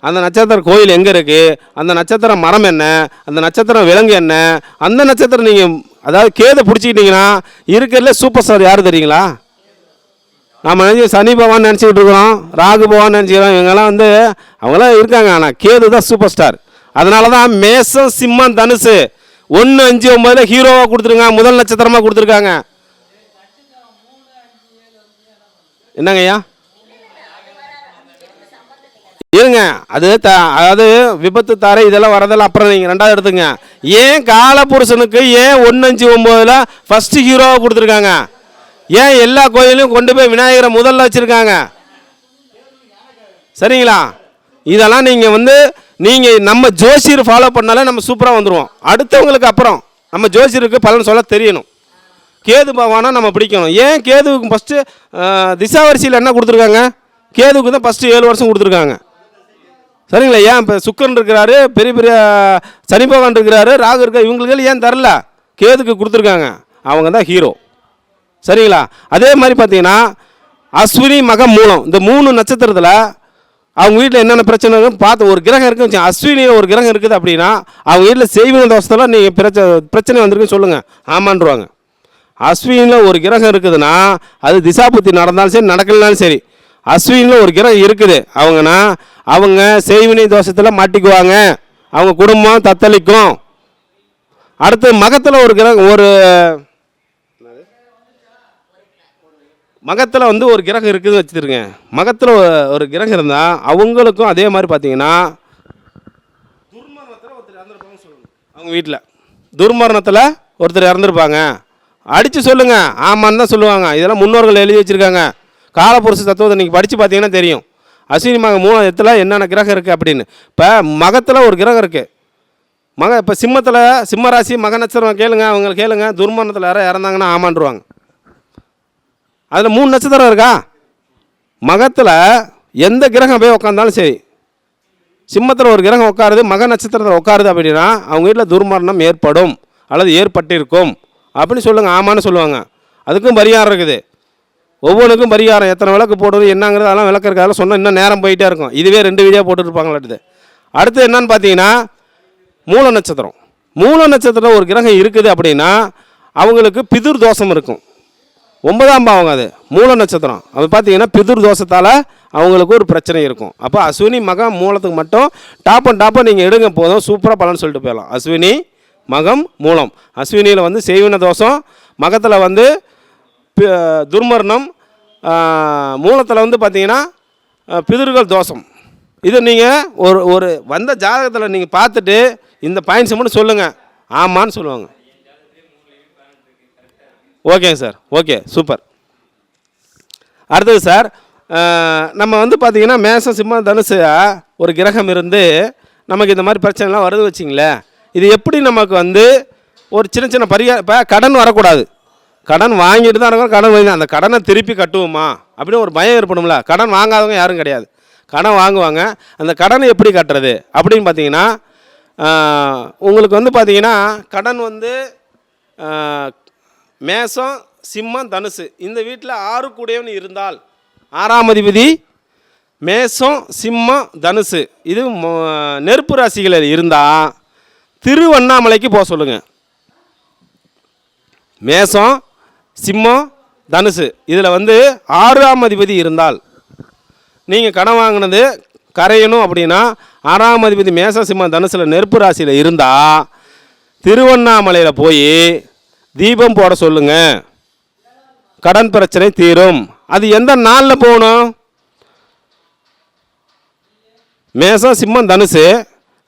அந்த நட்சத்திர கோயில் எங்கே இருக்குது, அந்த நட்சத்திர மரம் என்ன, அந்த நட்சத்திரம் விலங்கு என்ன, அந்த நட்சத்திரம் நீங்கள் அதாவது கேதை பிடிச்சிக்கிட்டிங்கன்னா இருக்கிறதுல சூப்பர் ஸ்டார் யார் தெரியுங்களா? நம்ம சனி பகவான் நினச்சிக்கிட்டு இருக்கிறோம், ராகு பகவான் நினச்சிக்கிறோம். இவங்கெல்லாம் அவங்களாம் இருக்காங்க. ஆனால் கேது தான் சூப்பர் ஸ்டார். அதனால தான் மேசம் சிம்மம் தனுசு 1, 5, 9 ஹீரோவாக கொடுத்துருங்க, முதல் நட்சத்திரமாக கொடுத்துருக்காங்க. என்னங்க ஐயா இருங்க, அதாவது விபத்து தாரை இதெல்லாம் வரதெல்லாம் அப்புறம் நீங்கள் ரெண்டாவது எடுத்துங்க. ஏன் காலபுருஷனுக்கு ஏன் 1, 5, 9 ஃபஸ்ட்டு ஹீரோவாக கொடுத்துருக்காங்க? ஏன் எல்லா கோயிலையும் கொண்டு போய் விநாயகரை முதல்ல வச்சுருக்காங்க? சரிங்களா? இதெல்லாம் நீங்கள் நம்ம ஜோசியர் ஃபாலோ பண்ணாலே நம்ம சூப்பராக வந்துடுவோம். அடுத்தவங்களுக்கு அப்புறம் நம்ம ஜோசியருக்கு பலன் சொல்ல தெரியணும். கேது பகவானா நம்ம பிடிக்கணும். ஏன் கேதுவுக்கு ஃபஸ்ட்டு திசாவரிசையில் என்ன கொடுத்துருக்காங்க? கேதுவுக்கு தான் ஃபஸ்ட்டு 7 வருஷம் கொடுத்துருக்காங்க. சரிங்களா? ஏன் இப்போ சுக்கரன் இருக்கிறாரு, பெரிய சனி பகவான் இருக்கிறாரு, ராகு இருக்கார், இவங்களுக்கு ஏன் தரல? கேதுக்கு கொடுத்துருக்காங்க. அவங்க தான் ஹீரோ. சரிங்களா? அதே மாதிரி பார்த்தீங்கன்னா அஸ்வினி மகம் மூலம் இந்த 3 நட்சத்திரத்தில் அவங்க வீட்டில் என்னென்ன பிரச்சனை இருக்குன்னு பார்த்து ஒரு கிரகம் இருக்குன்னு வச்சு அஸ்வினியில் ஒரு கிரகம் இருக்குது அப்படின்னா அவங்க வீட்டில் செய்வன தோஷத்தில் நீங்கள் பிரச்சனை வந்திருக்குன்னு சொல்லுங்கள், ஆமான்றுவாங்க. அஸ்வினியில் ஒரு கிரகம் இருக்குதுன்னா அது திசாபுத்தி நடந்தாலும் சரி நடக்கலனாலும் சரி, அஸ்வினியில் ஒரு கிரகம் இருக்குது அவங்க செய்வினை தோஷத்தில் மாட்டிக்குவாங்க, அவங்க குடும்பம் தத்தளிக்கும். அடுத்து மகத்தில் ஒரு கிரகம் மகத்தில் ஒரு கிரகம் இருக்குதுன்னு வச்சுருங்க. மகத்தில் ஒரு கிரகம் இருந்தால் அவங்களுக்கும் அதே மாதிரி பார்த்தீங்கன்னா துர்மரணத்தில் ஒருத்தர் இறந்துருப்பாங்கன்னு சொல்லணும். அவங்க வீட்டில் துர்மரணத்தில் ஒருத்தர் இறந்துருப்பாங்க, அடித்து சொல்லுங்கள், ஆமான்னு தான் சொல்லுவாங்க. இதெல்லாம் முன்னோர்கள் எழுதி வச்சுருக்காங்க. காலபுருஷ தத்துவத்தை நீங்கள் படித்து பார்த்தீங்கன்னா தெரியும். அஸ்வினி மக மூலத்தில் என்னென்ன கிரகம் இருக்குது அப்படின்னு. இப்போ மகத்தில் ஒரு கிரகம் இருக்குது. இப்போ சிம்ம ராசி மக நட்சத்திரம் கேளுங்க, துர்மரணத்தில் யாராவது இறந்தாங்கன்னா ஆமான்றுவாங்க. அதில் 3 நட்சத்திரம் இருக்கா? மகத்தில் எந்த கிரகம் போய் உட்காந்தாலும் சரி, சிம்மத்தில் ஒரு கிரகம் உட்காருது, மக நட்சத்திரத்தில் உட்காருது அப்படின்னா அவங்க வீட்டில் துர்மரணம் ஏற்படும் அல்லது ஏற்பட்டிருக்கும் அப்படின்னு சொல்லுங்கள், ஆமான்னு சொல்லுவாங்க. அதுக்கும் பரிகாரம் இருக்குது. ஒவ்வொன்றுக்கும் பரிகாரம், எத்தனை விளக்கு போடுறது என்னங்கிறது அதெல்லாம் விளக்கு இருக்காதெல்லாம் சொன்னால் இன்னும் நேரம் போயிட்டே இருக்கும். இதுவே 2 வீடியோ போட்டுருப்பாங்களாட்டுது. அடுத்து என்னன்னு பார்த்தீங்கன்னா மூல நட்சத்திரம். மூல நட்சத்திரம் ஒரு கிரகம் இருக்குது அப்படின்னா அவங்களுக்கு பிதுர் தோஷம் இருக்கும். 9ஆம் பாவம் அது மூல நட்சத்திரம். அது பார்த்தீங்கன்னா பிதுர் தோஷத்தால் அவங்களுக்கு ஒரு பிரச்சனை இருக்கும். அப்போ அஸ்வினி மகம் மூலத்துக்கு மட்டும் டாப்பாக நீங்கள் எடுங்க போதும், சூப்பராக பலன்னு சொல்லிட்டு போயிடலாம். அஸ்வினி மகம் மூலம். அஸ்வினியில் வந்து செய்வின தோஷம், மகத்தில் வந்து துர்மரணம், மூலத்தில் வந்து பார்த்தீங்கன்னா பிதுர்கள் தோஷம். இது நீங்கள் ஒரு வந்த ஜாதகத்தில் நீங்கள் பார்த்துட்டு இந்த பாயிண்ட்ஸை மட்டும் சொல்லுங்கள், ஆமான்னு சொல்லுவாங்க. ஓகேங்க சார், ஓகே சூப்பர். அடுத்தது சார், நம்ம வந்து பார்த்திங்கன்னா மேசம் சிம்மம் தனுசு ஒரு கிரகம் இருந்து நமக்கு இந்த மாதிரி பிரச்சனைலாம் வருது வச்சிங்களேன், இது எப்படி நமக்கு வந்து ஒரு சின்ன சின்ன இப்போ கடன் வரக்கூடாது, கடன் வாங்கிட்டு தான் இருக்கோம், கடன் வாங்கி அந்த கடனை திருப்பி கட்டுவோமா அப்படின்னு ஒரு பயம் ஏற்படும்ல. கடன் வாங்காதவங்க யாரும் கிடையாது, கடன் வாங்குவாங்க. அந்த கடனை எப்படி கட்டுறது அப்படின்னு பார்த்தீங்கன்னா, உங்களுக்கு வந்து பார்த்தீங்கன்னா கடன் வந்து மேசம் சிம்மம் தனுசு இந்த வீட்டில் 6 கூடையவன் இருந்தால், 6ஆம் அதிபதி மேசம் சிம்மம் தனுசு இது நெருப்பு ராசிகளில் இருந்தால் திருவண்ணாமலைக்கு போக சொல்லுங்கள். மேசம் சிம்மம் தனுசு இதில் வந்து 6ஆம் அதிபதி இருந்தால், நீங்கள் கடன் வாங்கினது கரையணும் அப்படின்னா 6ஆம் அதிபதி மேசம் சிம்மம் தனுசில் நெருப்பு ராசியில் இருந்தால் திருவண்ணாமலையில் போய் தீபம் போட சொல்லுங்க, கடன் பிரச்சனை தீரும். அது எந்த நாளில் போகணும்? மேசம் சிம்மம் தனுசு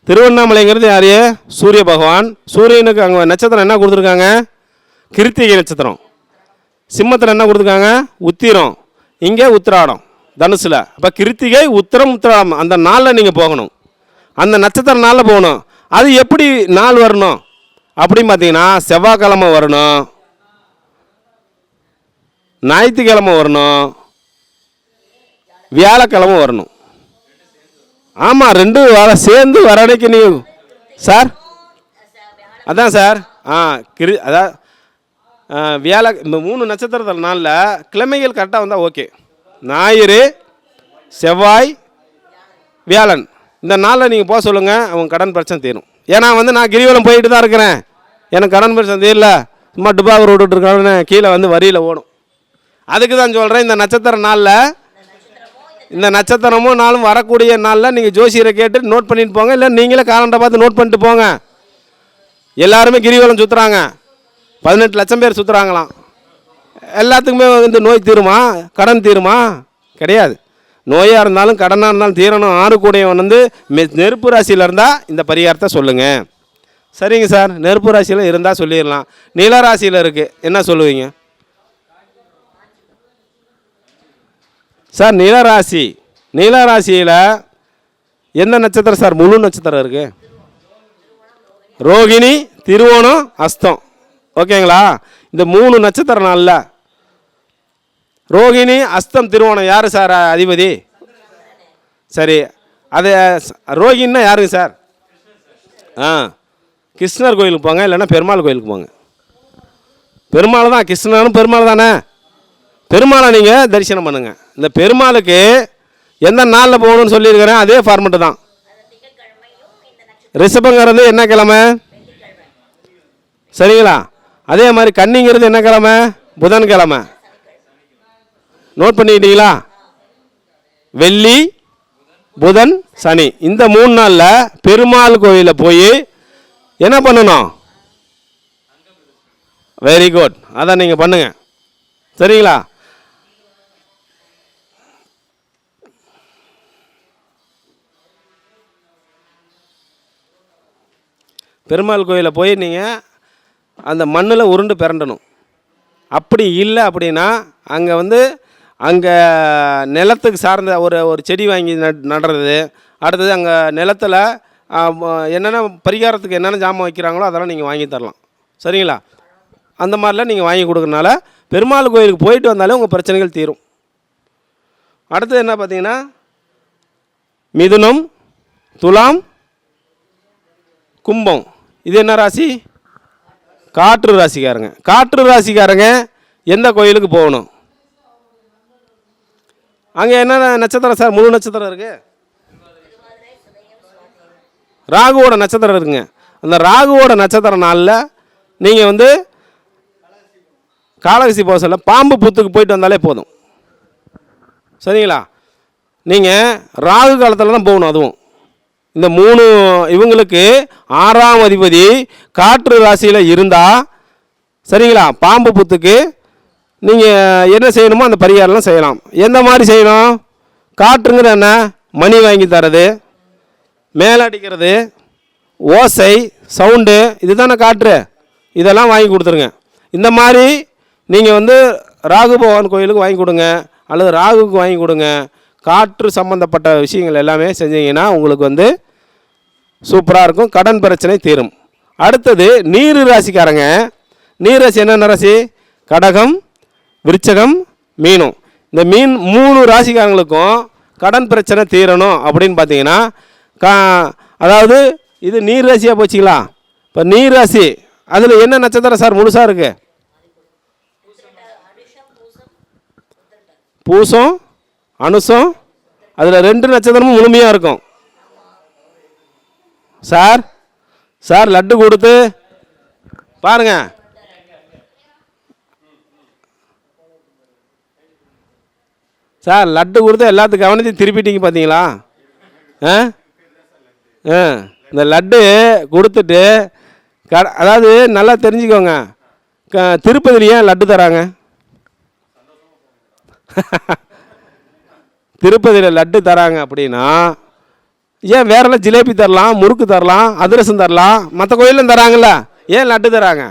திருவண்ணாமலைங்கிறது யாரு? சூரிய பகவான். சூரியனுக்கு அங்கே நட்சத்திரம் என்ன கொடுத்துருக்காங்க? கிருத்திகை நட்சத்திரம். சிம்மத்தில் என்ன கொடுத்துருக்காங்க? உத்திரம். இங்கே உத்திராடம் தனுசில். அப்போ கிருத்திகை உத்திரம் உத்திராடம் அந்த நாளில் நீங்கள் போகணும், அந்த நட்சத்திர நாளில் போகணும். அது எப்படி நாள் வரணும் அப்படின்னு பார்த்தீங்கன்னா செவ்வாய்க்கிழமை வரணும், ஞாயிற்றுக்கிழமை வரணும், வியாழக்கிழமை வரணும். ஆமாம், 2 வாரம் சேர்ந்து வர அன்னைக்கு நீங்கள் சார், அதான் சார், அதான் இந்த 3 நட்சத்திரத்தில் நாளில் கிழமைகள் கரெக்டாக வந்தால் ஓகே. ஞாயிறு, செவ்வாய், வியாழன் இந்த நாளில் நீங்கள் போக சொல்லுங்கள், அவங்க கடன் பிரச்சனை தீரும். ஏன்னா வந்து நான் கிரிவலம் போயிட்டு தான் இருக்கிறேன், எனக்கு கடன் பிரச்சனை தீரல, சும்மா டுபாகூர் விட்டுட்ருக்காங்கன்னு கீழே வந்து வரியில் ஓடும். அதுக்கு தான் சொல்கிறேன், இந்த நட்சத்திர நாளில் இந்த நட்சத்திரமும் நாளும் வரக்கூடிய நாளில் நீங்கள் ஜோசியரை கேட்டு நோட் பண்ணிட்டு போங்க, இல்லை நீங்களே காலண்டை பார்த்து நோட் பண்ணிட்டு போங்க. எல்லாருமே கிரிவலம் சுற்றுறாங்க, 18 லட்சம் பேர் சுற்றுறாங்களாம். எல்லாத்துக்குமே வந்து நோய் தீருமா, கடன் தீருமா? கிடையாது. நோயாக இருந்தாலும் கடனாக இருந்தாலும் தீரணும். 6 கூடையவன் வந்து நெருப்பு ராசியில் இருந்தால் இந்த பரிகாரத்தை சொல்லுங்கள். சரிங்க சார், நெருப்பு ராசியில் இருந்தால் சொல்லிடலாம். நில ராசியில் இருக்குது என்ன சொல்லுவீங்க சார்? நில ராசியில் எந்த நட்சத்திரம் சார் முழு நட்சத்திரம் இருக்குது? ரோகிணி, திருவோணம், அஸ்தம். ஓகேங்களா? இந்த 3 நட்சத்திரம் நாளில் ரோகிணி, அஸ்தம், திருவோணம் யார் சார் அதிபதி? சரி, அது ரோகிணின்னா யாருங்க சார்? கிருஷ்ணர் கோயிலுக்கு போங்க, இல்லைன்னா பெருமாள் கோயிலுக்கு போங்க. பெருமாள் தான், கிருஷ்ணனும் பெருமாள் தானே. பெருமாளை நீங்கள் தரிசனம் பண்ணுங்கள். இந்த பெருமாளுக்கு எந்த நாளில் போகணும்னு சொல்லியிருக்கிறேன், அதே ஃபார்மெட்டு தான். ரிஷபங்கிறது என்ன கிழமை? சரிங்களா? அதே மாதிரி கன்னிங்கிறது என்ன கிழமை? புதன்கிழமை. நோட் பண்ணிக்கிட்டீங்களா? வெள்ளி, புதன், சனி இந்த 3 நாளில் பெருமாள் கோயிலில் போய் என்ன பண்ணணும்? வெரி குட், அதான் நீங்கள் பண்ணுங்க. சரிங்களா? பெருமாள் கோயிலில் போய் நீங்கள் அந்த மண்ணில் உருண்டு பிறண்டணும். அப்படி இல்லை அப்படின்னா அங்கே வந்து அங்கே நிலத்துக்கு சார்ந்த ஒரு செடி வாங்கி நடுறது, அடுத்தது அங்கே நிலத்தில் என்னென்ன பரிகாரத்துக்கு என்னென்ன ஜாமான் வைக்கிறாங்களோ அதெல்லாம் நீங்கள் வாங்கி தரலாம். சரிங்களா? அந்த மாதிரிலாம் நீங்கள் வாங்கி கொடுக்குறனால பெருமாள் கோயிலுக்கு போயிட்டு வந்தாலே உங்கள் பிரச்சனைகள் தீரும். அடுத்தது என்ன பார்த்தீங்கன்னா மிதுனம், துலாம், கும்பம். இது என்ன ராசி? காற்று ராசிக்காரங்க. காற்று ராசிக்காரங்க எந்த கோயிலுக்கு போகணும்? அங்கே என்ன நட்சத்திரம் சார் முழு நட்சத்திரம் இருக்குது? ராகுவோட நட்சத்திரம் இருக்குங்க. அந்த ராகுவோட நட்சத்திர நாளில் நீங்கள் வந்து காளகஸ்தி போக சொல்ல பாம்பு புத்துக்கு போயிட்டு வந்தாலே போதும். சரிங்களா? நீங்கள் ராகு காலத்தில் தான் போகணும். அதுவும் இந்த 3 இவங்களுக்கு 6ஆம் அதிபதி காற்று ராசியில் இருந்தால் சரிங்களா, பாம்பு புத்துக்கு நீங்கள் என்ன செய்யணுமோ அந்த பரிகாரம்லாம் செய்யலாம். எந்த மாதிரி செய்யணும்? காற்றுங்கிற என்ன? மணி வாங்கி தரது, மேலடிக்கிறது, ஓசை, சவுண்டு, இது தானே காற்று. இதெல்லாம் வாங்கி கொடுத்துருங்க. இந்த மாதிரி நீங்கள் வந்து ராகு பகவான் கோயிலுக்கு வாங்கி கொடுங்க, அல்லது ராகுக்கு வாங்கி கொடுங்க. காற்று சம்மந்தப்பட்ட விஷயங்கள் எல்லாமே செஞ்சீங்கன்னா உங்களுக்கு வந்து சூப்பராக இருக்கும். கடன் பிரச்சனை தீரும். அடுத்தது நீர் ராசிக்காரங்க. நீர் ராசி என்னென்ன ராசி? கடகம், விருச்சகம், மீனம். இந்த 3 ராசிக்காரங்களுக்கும் கடன் பிரச்சனை தீரணும் அப்படின்னு பார்த்தீங்கன்னா அதாவது இது நீர் ராசியாக போச்சுங்களா? இப்போ நீர் ராசி அதில் என்ன நட்சத்திரம் சார் முழுசாக இருக்குது? பூசம், அனுசம், அதில் 2 நட்சத்திரமும் முழுமையாக இருக்கும். சார் சார் லட்டு கொடுத்து பாருங்க. சார் லட்டு கொடுத்து எல்லாத்துக்கும் கவனத்தையும் திருப்பிட்டீங்க பார்த்தீங்களா? இந்த லட்டு கொடுத்துட்டு அதாவது நல்லா தெரிஞ்சுக்கோங்க, திருப்பதியில் ஏன் லட்டு தராங்க? திருப்பதியில் லட்டு தராங்க அப்படின்னா ஏன் வேறெல்லாம் ஜிலேபி தரலாம், முறுக்கு தரலாம், அதிரசம் தரலாம், மற்ற கோயிலும் தராங்கல்ல, ஏன் லட்டு தராங்க?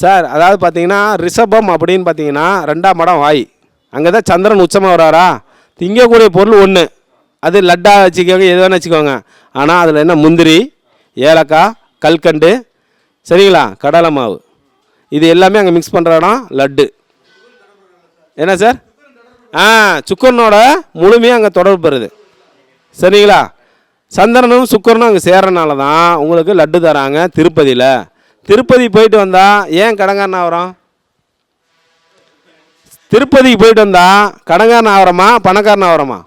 சார் அதாவது பார்த்தீங்கன்னா ரிஷபம் அப்படின்னு பார்த்தீங்கன்னா 2ஆம் இடம் வாய். அங்கே தான் சந்திரன் உச்சமாக வராரா? திங்கக்கூடிய பொருள் ஒன்று, அது லட்டாக வச்சுக்கோங்க, எது வேணா வச்சுக்கோங்க. ஆனால் அதில் என்ன? முந்திரி, ஏலக்காய், கல்கண்டு, சரிங்களா, கடலை மாவு, இது எல்லாமே அங்கே மிக்ஸ் பண்ணுற இடம் லட்டு. என்ன சார்? சுக்கரனோட முழுமையாக அங்கே தொடர்பு பெறுது. சரிங்களா? சந்திரனும் சுக்கரனும் அங்கே சேர்றனால தான் உங்களுக்கு லட்டு தராங்க திருப்பதியில். திருப்பதி போயிட்டு வந்தால் ஏன் கடங்காரன் ஆகிறோம்? திருப்பதிக்கு போயிட்டு வந்தால் கடங்காரன் ஆகிறோமா, பணக்காரன் ஆகிறோமா?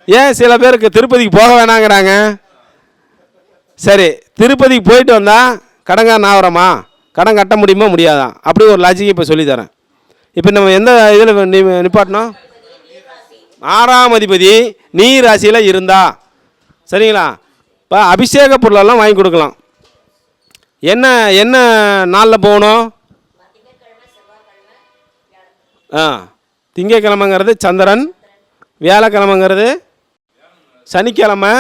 ஏன் சில பேருக்கு திருப்பதிக்கு போக வேணாங்கிறாங்க? சரி, திருப்பதிக்கு போயிட்டு வந்தால் கடங்காரன் ஆகிறோமா? கடன் கட்ட முடியுமா முடியாதா? அப்படி ஒரு லாஜிக் இப்போ சொல்லித்தரேன். இப்போ நம்ம எந்த இதில் நிப்பாட்டணும்? 6ஆம் அதிபதி நீர் ராசியில் இருந்தா சரிங்களா. இப்போ அபிஷேக பொருளெல்லாம் வாங்கி கொடுக்கலாம். என்ன என்ன நாளில் போகணும்? திங்கக்கிழமைங்கிறது சந்திரன், வியாழக்கிழமைங்கிறது சனிக்கிழமை.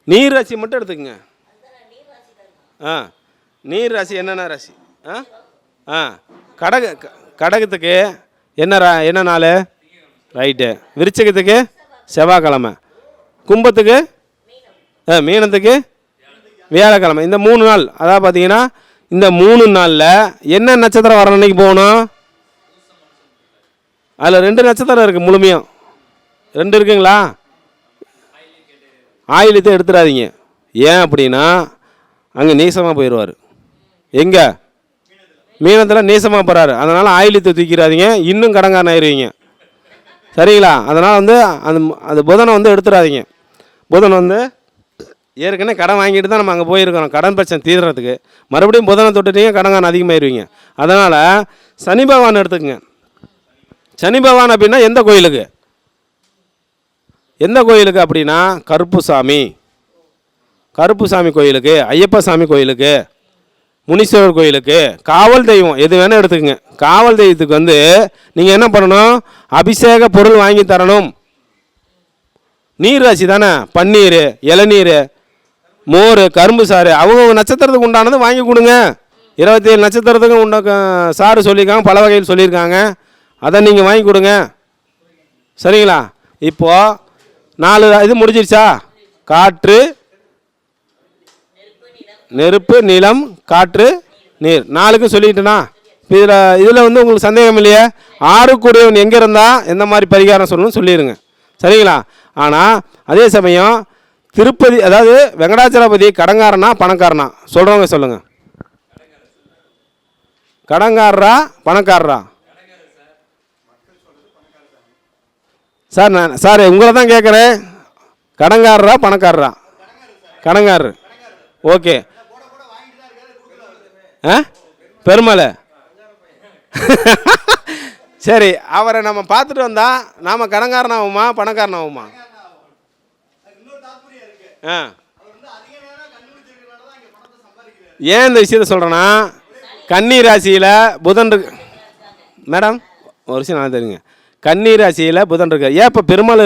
நீர் ராசி மட்டும் எடுத்துக்கங்க. நீர் ராசி என்னென்ன ராசி? கடகத்துக்கு என்ன நாள்? ரைட்டு. விருச்சிகத்துக்கு செவ்வாய்க்கிழமை, கும்பத்துக்கு மீனத்துக்கு வியாழக்கிழமை. இந்த 3 நாள், அதாவது பார்த்தீங்கன்னா இந்த 3 நாளில் என்ன நட்சத்திரம் வர அன்னைக்கு போகணும்? அதில் 2 நட்சத்திரம் இருக்குது முழுமையும். 2 இருக்குங்களா? ஆயிலத்தை எடுத்துடாதீங்க. ஏன் அப்படின்னா அங்கே நீசமாக போயிடுவார். எங்கே? மீனத்தில் நீசமாக போகிறாரு. அதனால் ஆயிலத்தை தூக்கிடாதீங்க, இன்னும் கடங்காரன் ஆயிடுவீங்க. சரிங்களா? அதனால் வந்து அந்த புதனை வந்து எடுத்துடாதீங்க. புதன் வந்து ஏற்கனவே கடன் வாங்கிட்டு தான் நம்ம அங்கே போயிருக்கிறோம் கடன் பிரச்சனை தீர்றதுக்கு. மறுபடியும் புதனை தொட்டுட்டீங்க, கடங்காரன் அதிகமாகிடுவீங்க. அதனால் சனி பகவான் எடுத்துக்கங்க. சனி பகவான் அப்படின்னா எந்த கோயிலுக்கு? எந்த கோயிலுக்கு அப்படின்னா கருப்புசாமி கோயிலுக்கு, ஐயப்ப சாமி கோயிலுக்கு, முனீஸ்வரர் கோயிலுக்கு, காவல் தெய்வம் எது வேணால் எடுத்துக்கங்க. காவல் தெய்வத்துக்கு வந்து நீங்கள் என்ன பண்ணணும்? அபிஷேக பொருள் வாங்கி தரணும். நீர் ராசி தானே, பன்னீர், இளநீர், மோர், கரும்பு சாறு, அவங்க நட்சத்திரத்துக்கு உண்டானது வாங்கி கொடுங்க. 27 நட்சத்திரத்துக்கு உண்ட சாறு சொல்லியிருக்காங்க, பல வகையில் சொல்லியிருக்காங்க. அதை நீங்கள் வாங்கி கொடுங்க. சரிங்களா? இப்போது 4 இது முடிஞ்சிருச்சா? காற்று, நெருப்பு, நிலம், காற்று, நீர், 4க்கும் சொல்லிட்டேனா? இதில் வந்து உங்களுக்கு சந்தேகம் இல்லையே? 6 கூடியவன் எங்கே இருந்தால் எந்த மாதிரி பரிகாரம் சொல்லணும்னு சொல்லிடுங்க. சரிங்களா? ஆனால் அதே சமயம் திருப்பதி, அதாவது வெங்கடாச்சலபதி கடங்காரனா பணக்காரனா சொல்கிறவங்க சொல்லுங்கள். கடங்காரரா பணக்காரரா? சார் உங்களை தான் கேட்குறேன். கடன்காரரா பணக்காரரா? கடன்காரர். ஓகே. ஆ பெருமாள். சரி, அவரை நம்ம பார்த்துட்டு வந்தால் நாம் கடன்காரனாகுமா பணக்காரனாகுமா? ஆ ஏன் இந்த விஷயத்த சொல்கிறேன்னா, கன்னி ராசியில் புதன் இருக்கு. மேடம் ஒரு விஷயம் நான் தெரியுங்க. கன்னி ராசியில் புதன் இருக்கு. ஏன் இப்போ பெருமாள்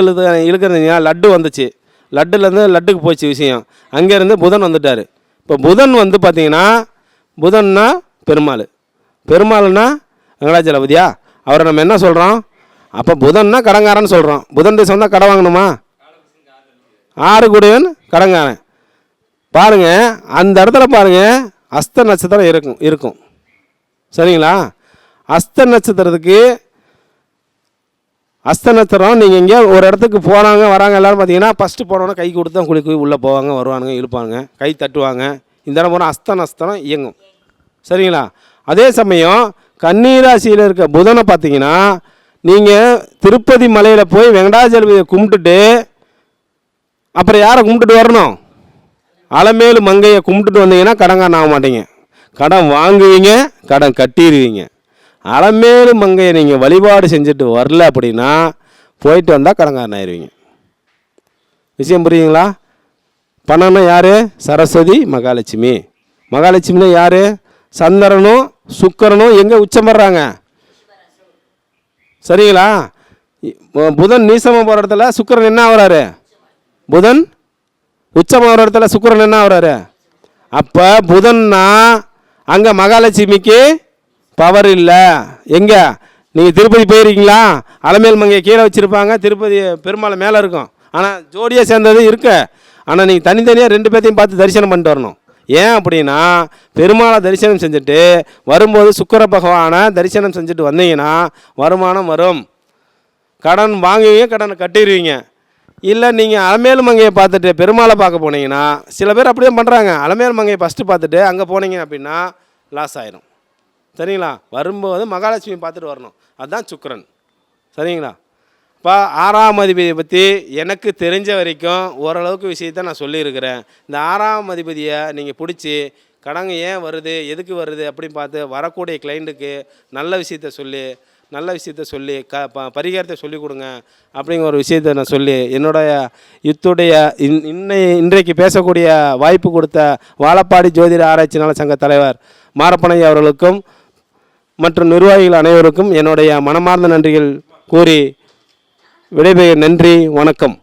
இழுக்கிறதுங்க? லட்டு வந்துச்சு, லட்டுலேருந்து லட்டுக்கு போச்சு விஷயம். அங்கேருந்து புதன் வந்துட்டார். இப்போ புதன் வந்து பார்த்தீங்கன்னா, புதன்னா பெருமாள், பெருமாள்னா வெங்கடாச்சலபதியா? அவரை நம்ம என்ன சொல்கிறோம்? அப்போ புதன்னா கடங்காரன்னு சொல்கிறோம். புதன் தேசம் வந்தால் கடை வாங்கணுமா? 6 கூடையவன் கடங்காரன். பாருங்க, அந்த இடத்துல பாருங்க, அஸ்த நட்சத்திரம் இருக்கும். சரிங்களா? அஸ்த நட்சத்திரத்துக்கு, அஸ்த நட்சத்திரம் நீங்கள் எங்கேயோ ஒரு இடத்துக்கு போகிறாங்க வராங்க எல்லோரும் பார்த்தீங்கன்னா, ஃபஸ்ட்டு போனோன்னா கை கொடுத்து தான் குளிக்கு உள்ளே போவாங்க, வருவானுங்க, இழுப்பாங்க, கை தட்டுவாங்க. இந்த இடம் போனால் அஸ்த நட்சத்திரம் இயங்கும். சரிங்களா? அதே சமயம் கன்னிராசியில் இருக்க புதனை பார்த்தீங்கன்னா, நீங்கள் திருப்பதி மலையில் போய் வெங்கடாச்சலபதியை கும்பிட்டுட்டு அப்புறம் யாரை கும்பிட்டுட்டு வரணும்? அலமேலு மங்கையை கும்பிட்டுட்டு வந்தீங்கன்னா கடன்காரன் ஆக மாட்டீங்க. கடன் வாங்குவீங்க, கடன் கட்டிடுவீங்க. அலமேலு மங்கையை நீங்கள் வழிபாடு செஞ்சுட்டு வரல அப்படின்னா போயிட்டு வந்தால் கடன்காரன் ஆயிடுவீங்க. விஷயம் புரியுங்களா? பணம்னா யார்? சரஸ்வதி மகாலட்சுமி. மகாலட்சுமினா யார்? சந்திரனும் சுக்கிரனும் எங்கே உச்சம் பெறாங்க? சரிங்களா? புதன் நீசமாக போகிற இடத்துல சுக்கிரன் என்ன ஆகுறாரு? புதன் உச்சமாக இடத்துல சுக்கிரன் என்ன ஆகுறாரு? அப்போ புதன்னா அங்கே மகாலட்சுமிக்கு பவர் இல்லை. எங்கே? நீங்கள் திருப்பதி போயிருக்கீங்களா? அலமேல் மங்கையை கீழே வச்சுருப்பாங்க, திருப்பதி பெருமாள் மேலே இருக்கும். ஆனால் ஜோடியாக சேர்ந்தது இருக்கு. ஆனால் நீங்கள் தனித்தனியாக 2 பேர்த்தையும் பார்த்து தரிசனம் பண்ணிட்டு வரணும். ஏன் அப்படின்னா, பெருமாளை தரிசனம் செஞ்சுட்டு வரும்போது சுக்கிர பகவானை தரிசனம் செஞ்சுட்டு வந்தீங்கன்னா வருமானம் வரும். கடன் வாங்குவீங்க, கடனை கட்டிடுவீங்க. இல்லை நீங்கள் அலமேலு மங்கையை பார்த்துட்டு பெருமாளை பார்க்க போனீங்கன்னா, சில பேர் அப்படி தான் பண்ணுறாங்க. அலமேலு மங்கையை ஃபஸ்ட்டு பார்த்துட்டு அங்கே போனீங்க அப்படின்னா லாஸ் ஆயிரும். சரிங்களா? வரும்போது மகாலட்சுமி பார்த்துட்டு வரணும். அதுதான் சுக்கிரன். சரிங்களா? இப்போ 6ஆம் அதிபதியை பற்றி எனக்கு தெரிஞ்ச வரைக்கும் ஓரளவுக்கு விஷயத்த நான் சொல்லியிருக்கிறேன். இந்த 6ஆம் அதிபதியை நீங்கள் பிடிச்சி கடன் ஏன் வருது, எதுக்கு வருது அப்படின்னு பார்த்து வரக்கூடிய கிளைண்ட்டுக்கு நல்ல விஷயத்த சொல்லி பரிகாரத்தை சொல்லிக் கொடுங்க அப்படிங்கிற ஒரு விஷயத்தை நான் சொல்லி என்னுடைய இன்றைக்கு பேசக்கூடிய வாய்ப்பு கொடுத்த வாழப்பாடி ஜோதிட ஆராய்ச்சி நல சங்க தலைவர் மாரப்பனையா அவர்களுக்கும் மற்றும் நிர்வாகிகள் அனைவருக்கும் என்னுடைய மனமார்ந்த நன்றிகள் கூறி விடைபெறுகிறேன். நன்றி, வணக்கம்.